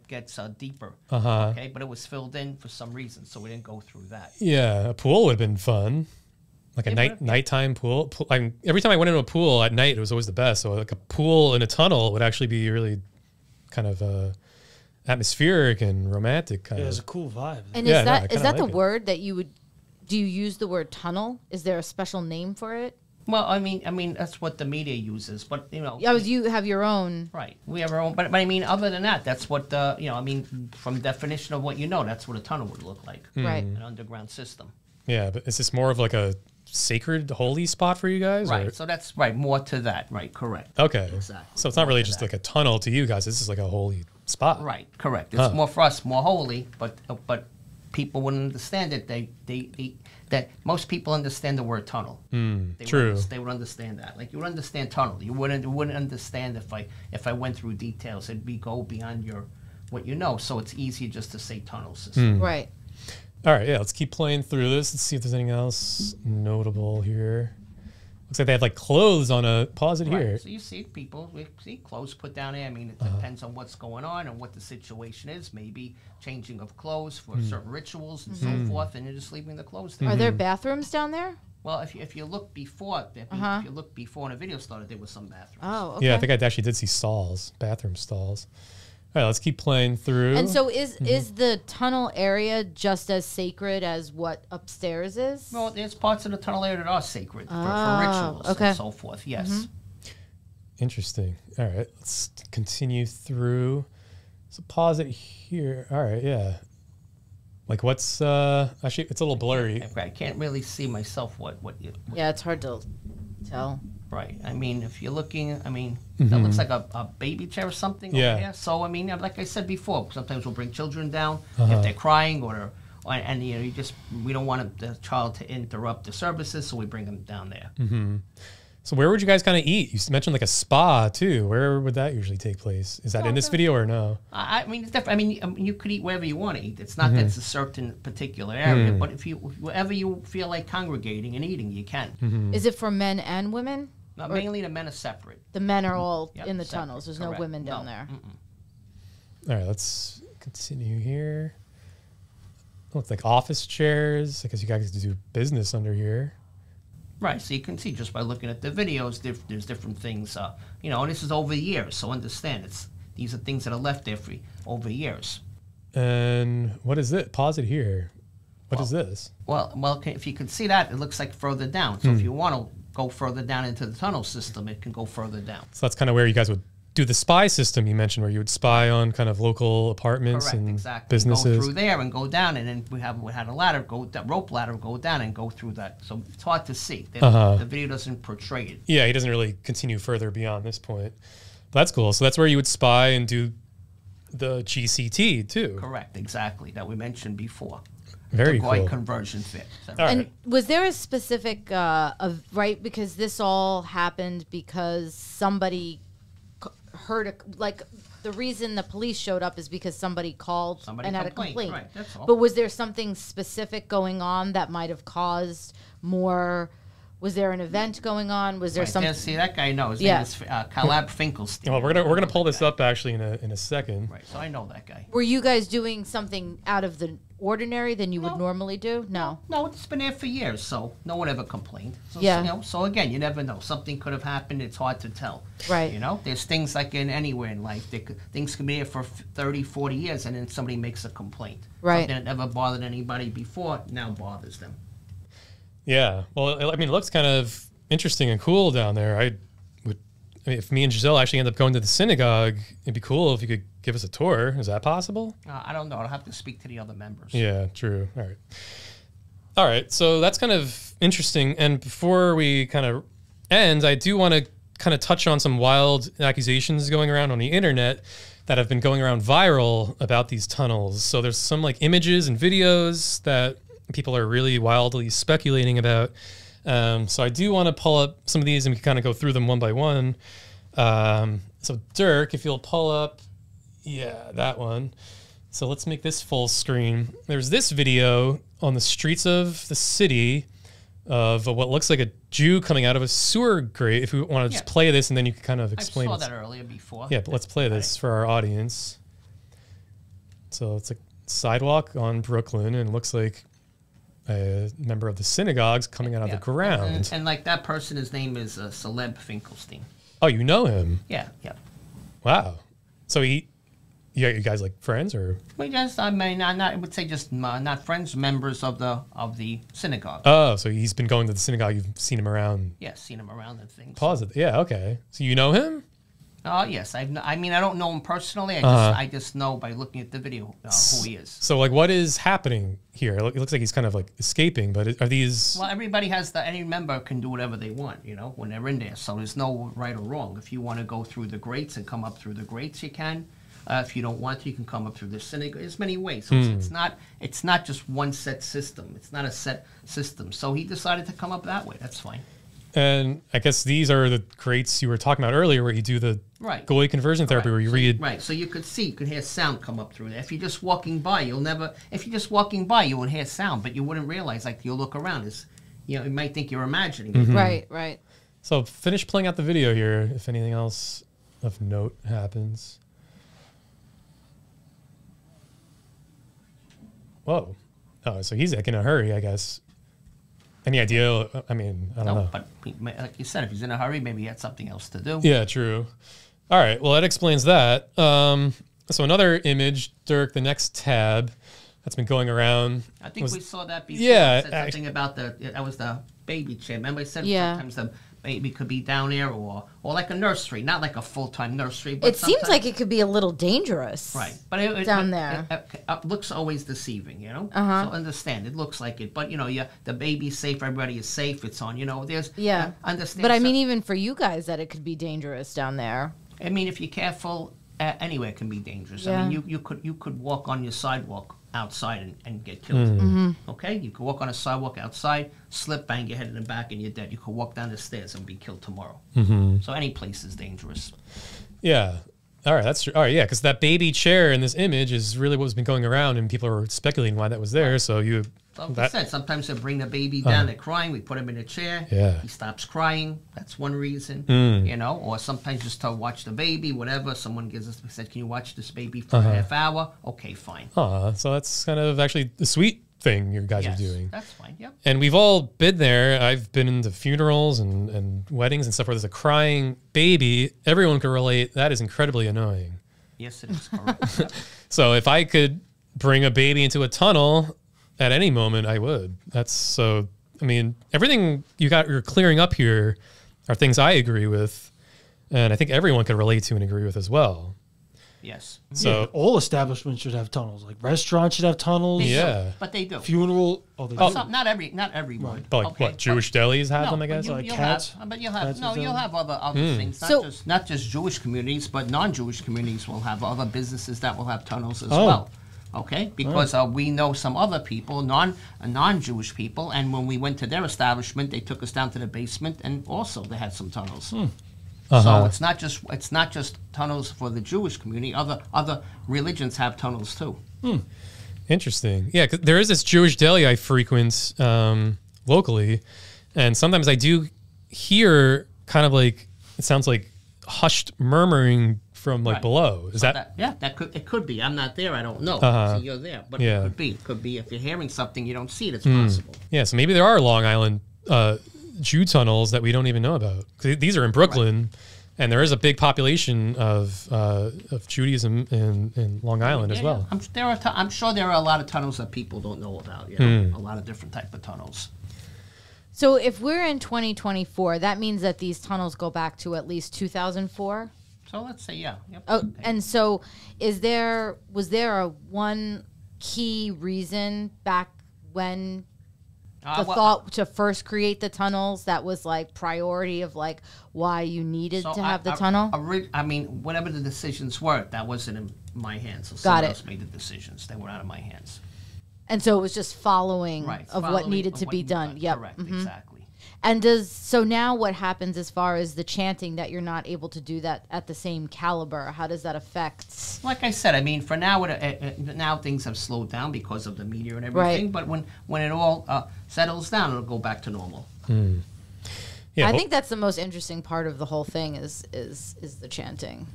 gets deeper. Okay, but it was filled in for some reason, so we didn't go through that. Yeah, a pool would have been fun. Like a nighttime pool. Every time I went into a pool at night, it was always the best. So like a pool in a tunnel would actually be really kind of atmospheric and romantic. Yeah, it's a cool vibe. And is that the word that you would? Do you use the word tunnel? Is there a special name for it? Well, I mean that's what the media uses, but you have your own. Right, we have our own. But I mean, other than that, that's what I mean, from definition of what that's what a tunnel would look like. Right, an underground system. Yeah, but is this more of like a sacred, holy spot for you guys? Right, or? so that's more to that. Right, correct. Okay, exactly. So it's not really just like a tunnel to you guys. This is like a holy spot. Right, correct. It's more for us, more holy, but people wouldn't understand it. That most people understand the word tunnel. True. They would understand that. Like you would understand tunnel. You wouldn't understand if I went through details. It'd go beyond your what you know. So it's easier just to say tunnel system. Right. All right, yeah, let's keep playing through this. Let's see if there's anything else notable here. Looks like they have like clothes on a, pause it here. So you see people, we see clothes put down there. I mean, it depends on what's going on and what the situation is. Maybe changing of clothes for certain rituals and so forth, and you're just leaving the clothes there. Are there bathrooms down there? Well, if you look before, if you look before when the video started, there was some bathrooms. Oh, okay. Yeah, I think I actually did see stalls, bathroom stalls. All right, let's keep playing through. And so is the tunnel area just as sacred as what upstairs is? Well, there's parts of the tunnel area that are sacred for rituals and so forth. Yes. Interesting. All right, let's continue through. So pause it here. All right, yeah. Like what's actually it's a little blurry. I can't really see myself what you. Yeah, it's hard to tell. Right. I mean, if you're looking, I mean, that looks like a baby chair or something over here. So, I mean, like I said before, sometimes we'll bring children down if they're crying and you know, we don't want the child to interrupt the services, so we bring them down there. So where would you guys kind of eat? You mentioned like a spa too. Where would that usually take place? Is that in this video or no? I mean, it's definitely. I mean, you could eat wherever you want to eat. It's not that it's a certain particular area, but wherever you feel like congregating and eating, you can. Is it for men and women? Mainly the men are separate. The men are all in the separate, tunnels. There's correct. no women down there. All right, let's continue here. Looks like office chairs. I guess you guys do business under here. Right, so you can see just by looking at the videos, there's different things. You know, and this is over years, so understand these are things that are left there for over years. And what is it? Pause it here. What is this? Well, if you can see that, it looks like further down. So if you want to go further down into the tunnel system, it can go further down. So that's kind of where you guys would do the spy system you mentioned, where you would spy on kind of local apartments and businesses. Go through there and go down, and then we had a ladder, rope ladder, go down and go through that. So it's hard to see. The video doesn't portray it. Yeah, he doesn't really continue further beyond this point. But that's cool. So that's where you would spy and do the GCT too. Correct, exactly, that we mentioned before. Very the Goy cool. Conversion Therapy. And was there a specific, right, because this all happened because somebody heard, like, the reason the police showed up is because somebody called and had a complaint. Right, that's all. But was there something specific going on that might have caused more? Was there an event going on? Was there something? See, that guy knows. His name is Caleb Finkelstein. Well, we're gonna pull this up actually in a second. Right, so I know that guy. Were you guys doing something out of the ordinary than you would normally do? No. No, it's been there for years, so no one ever complained. So, Yeah. You know, so again, you never know. Something could have happened. It's hard to tell. Right. You know, there's things like in anywhere in life. Things can be there for 30, 40 years, and then somebody makes a complaint. Right. Something that never bothered anybody before now bothers them. Yeah. Well, I mean, it looks kind of interesting and cool down there. I mean, if me and Giselle actually end up going to the synagogue, it'd be cool if you could give us a tour. Is that possible? I don't know. I'll have to speak to the other members. Yeah, true. All right. All right. So that's kind of interesting. And before we kind of end, I do want to kind of touch on some wild accusations going around on the internet that have been going around viral about these tunnels. So there's some like images and videos that people are really wildly speculating about. So I do want to pull up some of these and we can kind of go through them one by one. So Dirk, if you'll pull up, yeah, that one. So let's make this full screen. There's this video on the streets of the city of what looks like a Jew coming out of a sewer grate. If we want to just play this and then you can kind of explain. I saw that earlier before. Yeah, but let's play this for our audience. So it's a sidewalk on Brooklyn and it looks like a member of the synagogue's coming out of the ground. And like that person, his name is Caleb Finkelstein. Oh, you know him? Yeah. Wow. So you guys like friends or? We just, I mean, I would say just not friends, members of the synagogue. Oh, so he's been going to the synagogue. You've seen him around. Yeah, seen him around and things. Positive. Yeah. Okay. So you know him? Yes. I mean, I don't know him personally. I just know by looking at the video who he is. So like, what is happening here? It looks like he's kind of like escaping. But are these? Well, everybody has any member can do whatever they want, you know, when they're in there. So there's no right or wrong. If you want to go through the grates and come up through the grates, you can. If you don't want to, you can come up through the synagogue. There's many ways. So it's not just one set system. It's not a set system. So he decided to come up that way. That's fine. And I guess these are the grates you were talking about earlier where you do the Right. Goy Conversion Therapy, where you read. Right. So you could hear sound come up through there. If you're just walking by, you would hear sound, but you wouldn't realize. Like you'll look around, you might think you're imagining it. Right. Right. So finish playing out the video here. If anything else of note happens. Whoa. Oh, so he's like in a hurry, I guess. Any idea? I mean, I don't know. But like you said, if he's in a hurry, maybe he had something else to do. Yeah, true. All right. Well, that explains that. So another image, Dirk, the next tab that's been going around. I think we saw that before. Yeah. It said something about that was the baby chair. Remember I said Yeah. sometimes the baby could be down there or like a nursery, not like a full-time nursery. But It seems like it could be a little dangerous. Right. But down there. It looks always deceiving, So understand, it looks like it. But, the baby's safe, everybody is safe, it's on, there's... Yeah. Understand. But I mean, even for you guys, that it could be dangerous down there. I mean, if you're careful, anywhere can be dangerous. Yeah. I mean, you could walk on your sidewalk outside and get killed. Okay? You could walk on a sidewalk outside, slip, bang your head in the back, and you're dead. You could walk down the stairs and be killed tomorrow. So any place is dangerous. Yeah. All right, that's true. All right, yeah, because that baby chair in this image is really what's been going around, and people are speculating why that was there. So you... So like I said, sometimes they bring the baby down, they're crying, we put him in a chair, Yeah. he stops crying, that's one reason, or sometimes just to watch the baby, whatever, someone said, can you watch this baby for a half hour? Okay, fine. So that's kind of actually the sweet thing you guys are doing. That's fine, yep. And we've all been there. I've been into funerals and weddings and stuff where there's a crying baby. Everyone can relate. That is incredibly annoying. Yes, it is correct. Yep. So if I could bring a baby into a tunnel at any moment, I would. That's so, I mean, everything you're clearing up here are things I agree with. And I think everyone could relate to and agree with as well. Yes. So all establishments should have tunnels. Like restaurants should have tunnels. But they do. Funeral. Oh, they do. Not everyone. But like what, Jewish delis have them, I guess? You'll have other things. Not just Jewish communities, but non-Jewish communities will have other businesses that will have tunnels as well. Okay, because we know some other people, non-Jewish people, and when we went to their establishment, they took us down to the basement, and also they had some tunnels. So it's not just tunnels for the Jewish community. Other religions have tunnels too. Interesting. Yeah, 'cause there is this Jewish deli I frequent locally, and sometimes I do hear kind of like, it sounds like hushed murmuring from like below. Is that? It could be. I'm not there. I don't know. So you're there, but it could be. It could be if you're hearing something you don't see it. It's possible. Yeah. So maybe there are Long Island Jew tunnels that we don't even know about. 'Cause these are in Brooklyn, and there is a big population of Judaism in Long Island as well. I'm sure there are a lot of tunnels that people don't know about. A lot of different type of tunnels. So if we're in 2024, that means that these tunnels go back to at least 2004. So let's say, Yep. Oh, okay. And so was there a one key reason back when the thought to first create the tunnels that was like priority of like why you needed to have the tunnel? I mean, whatever the decisions were, that wasn't in my hands. So someone else made the decisions. They were out of my hands. And so it was just following what needed to be done. Yep. Correct, exactly. And so now what happens as far as the chanting that you're not able to do that at the same caliber? How does that affect? Like I said, I mean, for now, now things have slowed down because of the media and everything. But when it all settles down, it'll go back to normal. Yeah, I think that's the most interesting part of the whole thing is the chanting.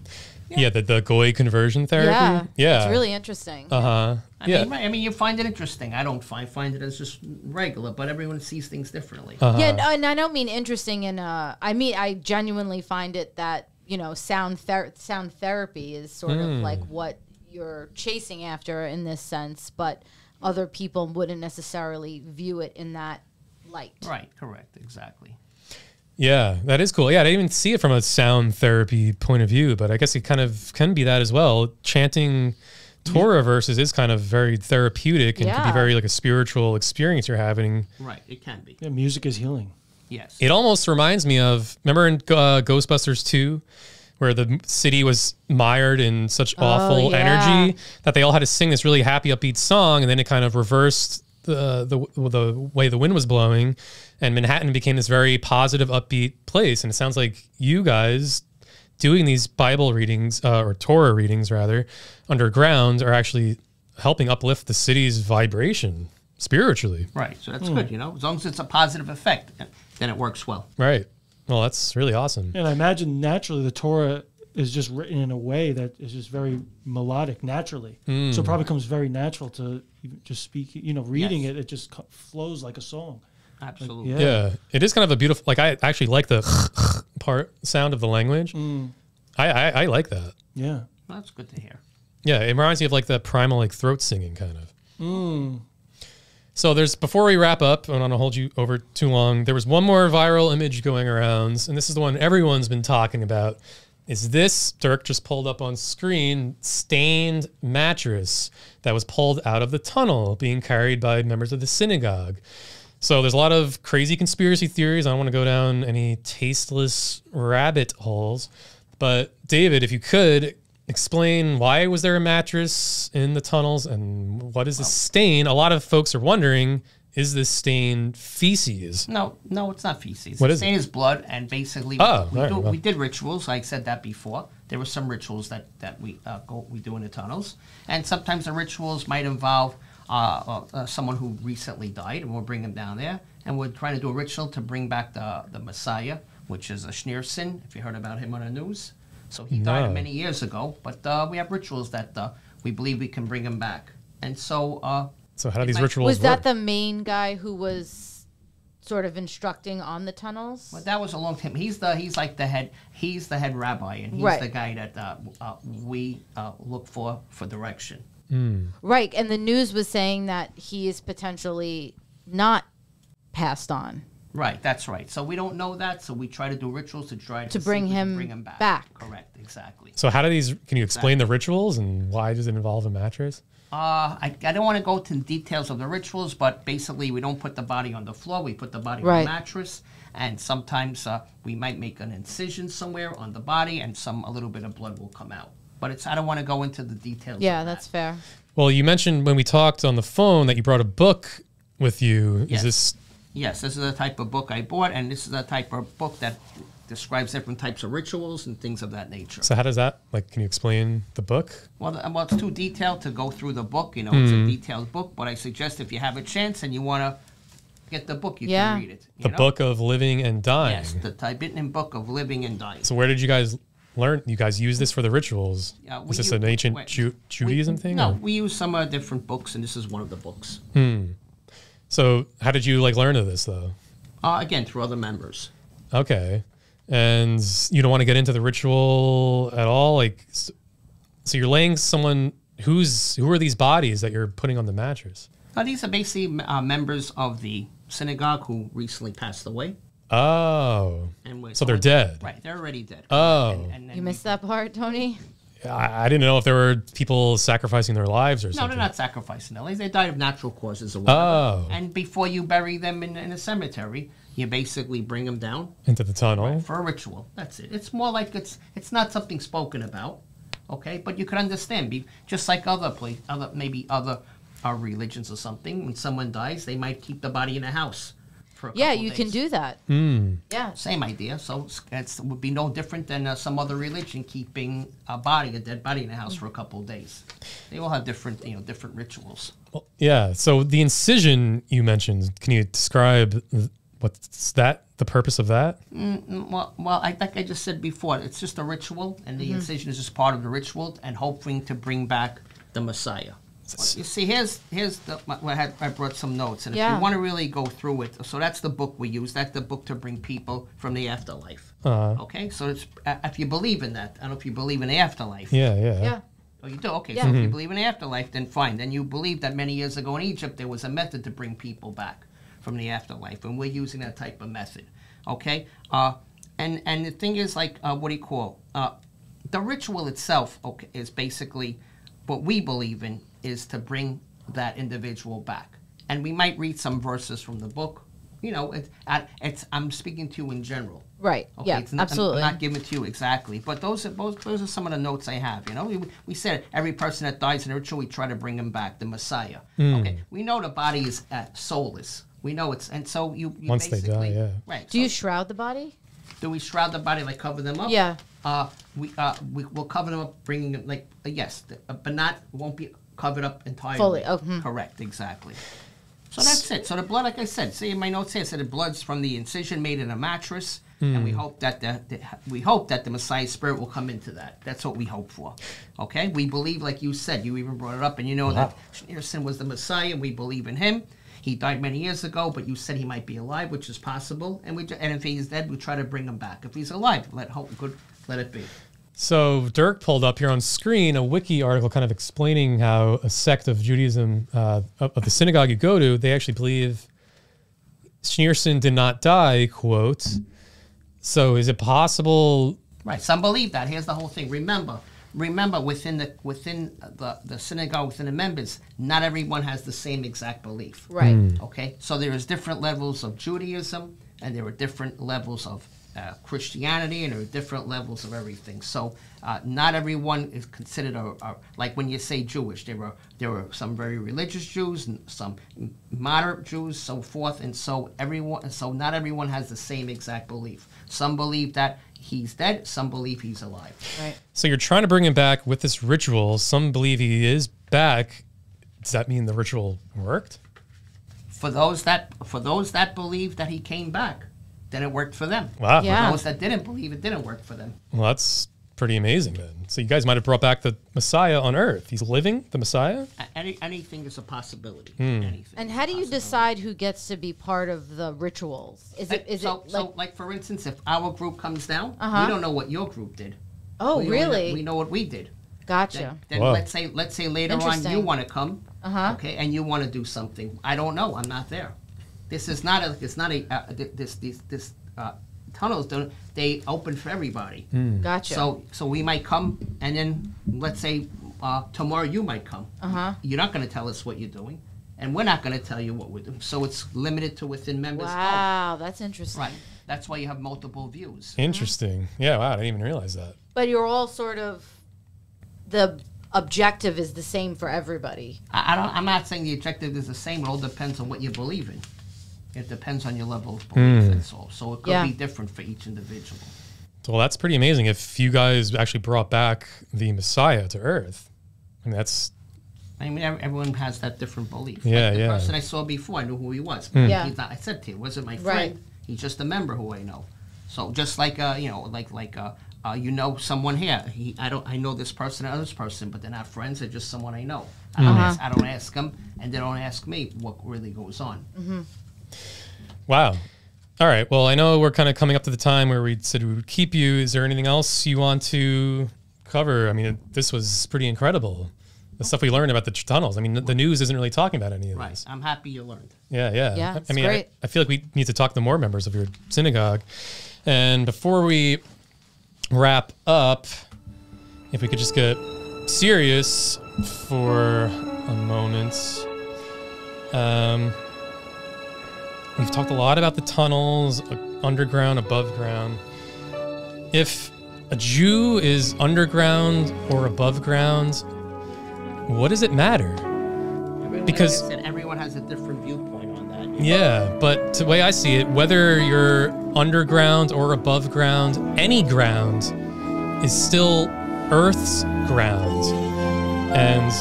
Yeah, the Goy Conversion Therapy. Yeah, it's really interesting. I mean, you find it interesting. I don't find it as just regular, but everyone sees things differently. Yeah, and I don't mean interesting in I genuinely find it that, sound therapy is sort of like what you're chasing after in this sense, but other people wouldn't necessarily view it in that light. Right, correct, exactly. Yeah, that is cool. Yeah, I didn't even see it from a sound therapy point of view, but I guess it kind of can be that as well. Chanting Torah verses is kind of very therapeutic and can be very like a spiritual experience you're having. Right, it can be. Yeah, music is healing. Yes. It almost reminds me of, remember in Ghostbusters 2, where the city was mired in such awful energy that they all had to sing this really happy, upbeat song, and then it kind of reversed the way the wind was blowing, and Manhattan became this very positive, upbeat place. And it sounds like you guys doing these Bible readings or Torah readings rather underground are actually helping uplift the city's vibration spiritually. Right. So that's good, you know. As long as it's a positive effect, then it works well. Right. Well, that's really awesome. And I imagine naturally the Torah is just written in a way that is just very melodic naturally. So it probably comes very natural to even just speak, you know, reading it just flows like a song. Absolutely. Like, Yeah. It is kind of a beautiful, like I actually like the part sound of the language. I like that. Yeah. Well, that's good to hear. Yeah. It reminds me of like the primal like throat singing kind of. So before we wrap up, I don't want to hold you over too long. There was one more viral image going around, and this is the one everyone's been talking about. Is this, Dirk just pulled up on screen, stained mattress that was pulled out of the tunnel being carried by members of the synagogue. So there's a lot of crazy conspiracy theories. I don't want to go down any tasteless rabbit holes. But David, if you could, explain why was there a mattress in the tunnels and what is the stain? A lot of folks are wondering, is this stain feces? No, it's not feces. What the is stain it? is blood, and basically we did rituals. I said that before. There were some rituals that we do in the tunnels, and sometimes the rituals might involve someone who recently died, and we'll bring them down there, and we're trying to do a ritual to bring back the Messiah, which is a Schneerson, if you heard about him on the news. So he died many years ago, but we have rituals that we believe we can bring him back. And so how do these rituals work? Was that work? the main guy who was sort of instructing on the tunnels? Well, that was a long time. He's like the head rabbi, and he's the guy that we look for direction. Right, and the news was saying that he is potentially not passed on. Right, that's right. So we don't know that, so we try to do rituals to try to bring him back. Correct, exactly. So how do these, can you explain the rituals and why does it involve a mattress? I don't want to go into the details of the rituals, but basically we don't put the body on the floor, we put the body on the mattress, and sometimes we might make an incision somewhere on the body and a little bit of blood will come out. But I don't want to go into the details. Yeah, of that. that's fair. Well, you mentioned when we talked on the phone that you brought a book with you. Yes. Is this... Yes, this is the type of book I bought, and this is the type of book that describes different types of rituals and things of that nature. So how does that, like, can you explain the book? Well, it's too detailed to go through the book. You know, it's a detailed book, but I suggest if you have a chance and you want to get the book, you can read it. The Book of Living and Dying. Yes, the Tibetan Book of Living and Dying. So where did you guys learn? You guys use this for the rituals? Is this an ancient Judaism thing? No, or? we use some different books, and this is one of the books. So how did you, like, learn of this, though? Again, through other members. Okay. And you don't want to get into the ritual at all? Like, so you're laying someone, who are these bodies that you're putting on the mattress? These are basically members of the synagogue who recently passed away. Oh. So they're dead. Right, they're already dead. Oh. And You missed that part, Tony? I didn't know if there were people sacrificing their lives or something. No, they're not sacrificing their lives. They died of natural causes or whatever. Oh. And before you bury them in a cemetery, you basically bring them down. Into the tunnel. For a ritual. That's it. It's more like it's not something spoken about, okay? But you can understand, just like other religions or something, when someone dies, they might keep the body in a house. Yeah, you can do that. Yeah. Same idea. So it would be no different than some other religion keeping a dead body in a house for a couple of days. They all have different rituals. Well, yeah. So the incision you mentioned, can you describe what's that? The purpose of that? Well, like I just said before, it's just a ritual, and the incision is just part of the ritual, and hoping to bring back the Messiah. Well, you see, I brought some notes, and if you want to really go through it, so that's the book we use. That's the book to bring people from the afterlife. Okay, so it's, if you believe in that, I don't know if you believe in the afterlife. Yeah. Oh, you do? Okay, so if you believe in the afterlife, then fine. Then you believe that many years ago in Egypt, there was a method to bring people back from the afterlife, and we're using that type of method. Okay, and the thing is, like, what do you call the ritual itself? Okay, is basically what we believe in is to bring that individual back, and we might read some verses from the book. You know, I'm speaking to you in general. Right. Okay? Yeah. Absolutely. I'm not giving it to you exactly, but those are some of the notes I have. You know, we said every person that dies in a ritual, we try to bring him back, the Messiah. Okay. We know the body is soulless. We know it's, and so you once they die, right. Do you shroud the body? Do we shroud the body, like cover them up? Yeah. we'll cover them up, bringing them like yes, but won't be covered up entirely. Fully. Correct, exactly. So that's it. So the blood, like I said, see in my notes here, said the blood's from the incision made in a mattress, and we hope that the Messiah spirit will come into that. That's what we hope for. Okay, we believe, like you said, you even brought it up, and you know that Schneerson was the Messiah, and we believe in him. He died many years ago, but you said he might be alive, which is possible. And if he's dead, we try to bring him back. If he's alive, let it be. So Dirk pulled up here on screen a wiki article kind of explaining how a sect of Judaism, of the synagogue you go to, they actually believe Schneerson did not die, quote. So is it possible? Right, some believe that. Here's the whole thing. Remember, within the synagogue, within the members, not everyone has the same exact belief. Right. Okay, so there is different levels of Judaism, and there are different levels of Christianity, and there are different levels of everything. So not everyone is considered like when you say Jewish. There were some very religious Jews, and some moderate Jews, so forth, and so not everyone has the same exact belief. Some believe that he's dead. Some believe he's alive. Right. So you're trying to bring him back with this ritual. Some believe he is back. Does that mean the ritual worked? For those that believe that he came back, then it worked for them. Wow. Yeah. For those that didn't believe, it didn't work for them. Well, that's pretty amazing then. So you guys might have brought back the Messiah on earth. He's living, the Messiah? Anything is a possibility. Anything. And how do you decide who gets to be part of the rituals? So like for instance, if our group comes down, we don't know what your group did. Oh, really? We know what we did. Gotcha. Then let's say later on you want to come, okay, and you want to do something. I don't know. I'm not there. This is not a. It's not a. This tunnels don't. They open for everybody. Gotcha. So we might come, and then let's say tomorrow you might come. You're not going to tell us what you're doing, and we're not going to tell you what we're doing. So it's limited to within members. Wow, that's interesting. Right. That's why you have multiple views. Interesting. Yeah. Wow. I didn't even realize that. But you're all sort of. The objective is the same for everybody. I'm not saying the objective is the same. It all depends on what you believe in. It depends on your level of belief, that's all. So it could be different for each individual. Well, that's pretty amazing. If you guys actually brought back the Messiah to Earth, I mean, that's... I mean, everyone has that different belief. Yeah, like the person I saw before, I knew who he was. Yeah. He's not, I said to you, wasn't my friend. He's just a member who I know. So just like, you know someone here. I know this person and this person, but they're not friends. They're just someone I know. I don't ask them, and they don't ask me what really goes on. Wow. All right. Well, I know we're kind of coming up to the time where we said we would keep you. Is there anything else you want to cover? I mean, this was pretty incredible. The stuff we learned about the tunnels. I mean, the news isn't really talking about any of this. I'm happy you learned. Yeah, it's I mean, great. I feel like we need to talk to more members of your synagogue. And before we wrap up, if we could just get serious for a moment. We've talked a lot about the tunnels, underground, above ground. If a Jew is underground or above ground, what does it matter? Because like I said, everyone has a different viewpoint on that. Yeah, but the way I see it, whether you're underground or above ground, any ground is still Earth's ground. And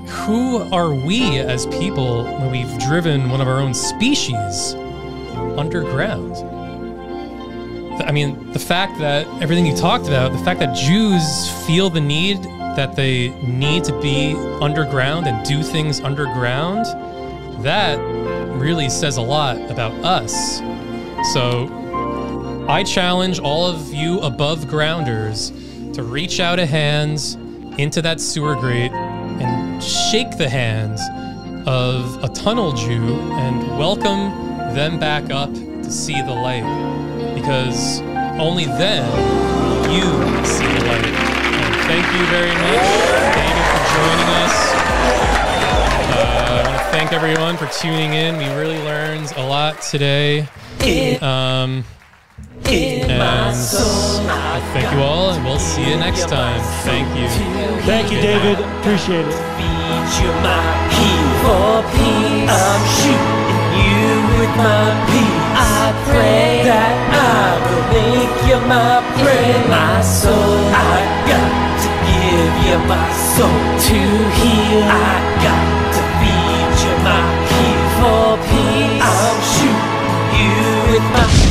who are we as people when we've driven one of our own species underground? I mean, the fact that everything you talked about, the fact that Jews feel the need that they need to be underground and do things underground, that really says a lot about us. So I challenge all of you above grounders to reach out a hand into that sewer grate and shake the hand of a tunnel Jew and welcome them back up to see the light, because only then will you see the light. And thank you very much, David, for joining us. I want to thank everyone for tuning in. We really learned a lot today. And I thank you all, and we'll see you next time. Thank you. Thank you, David. Appreciate it. You're my key for peace. I'm shooting you with my peace. I pray that I will make you my bread, my soul. I got to give you my soul to heal. I got to feed you my key for peace. I'm shooting you with my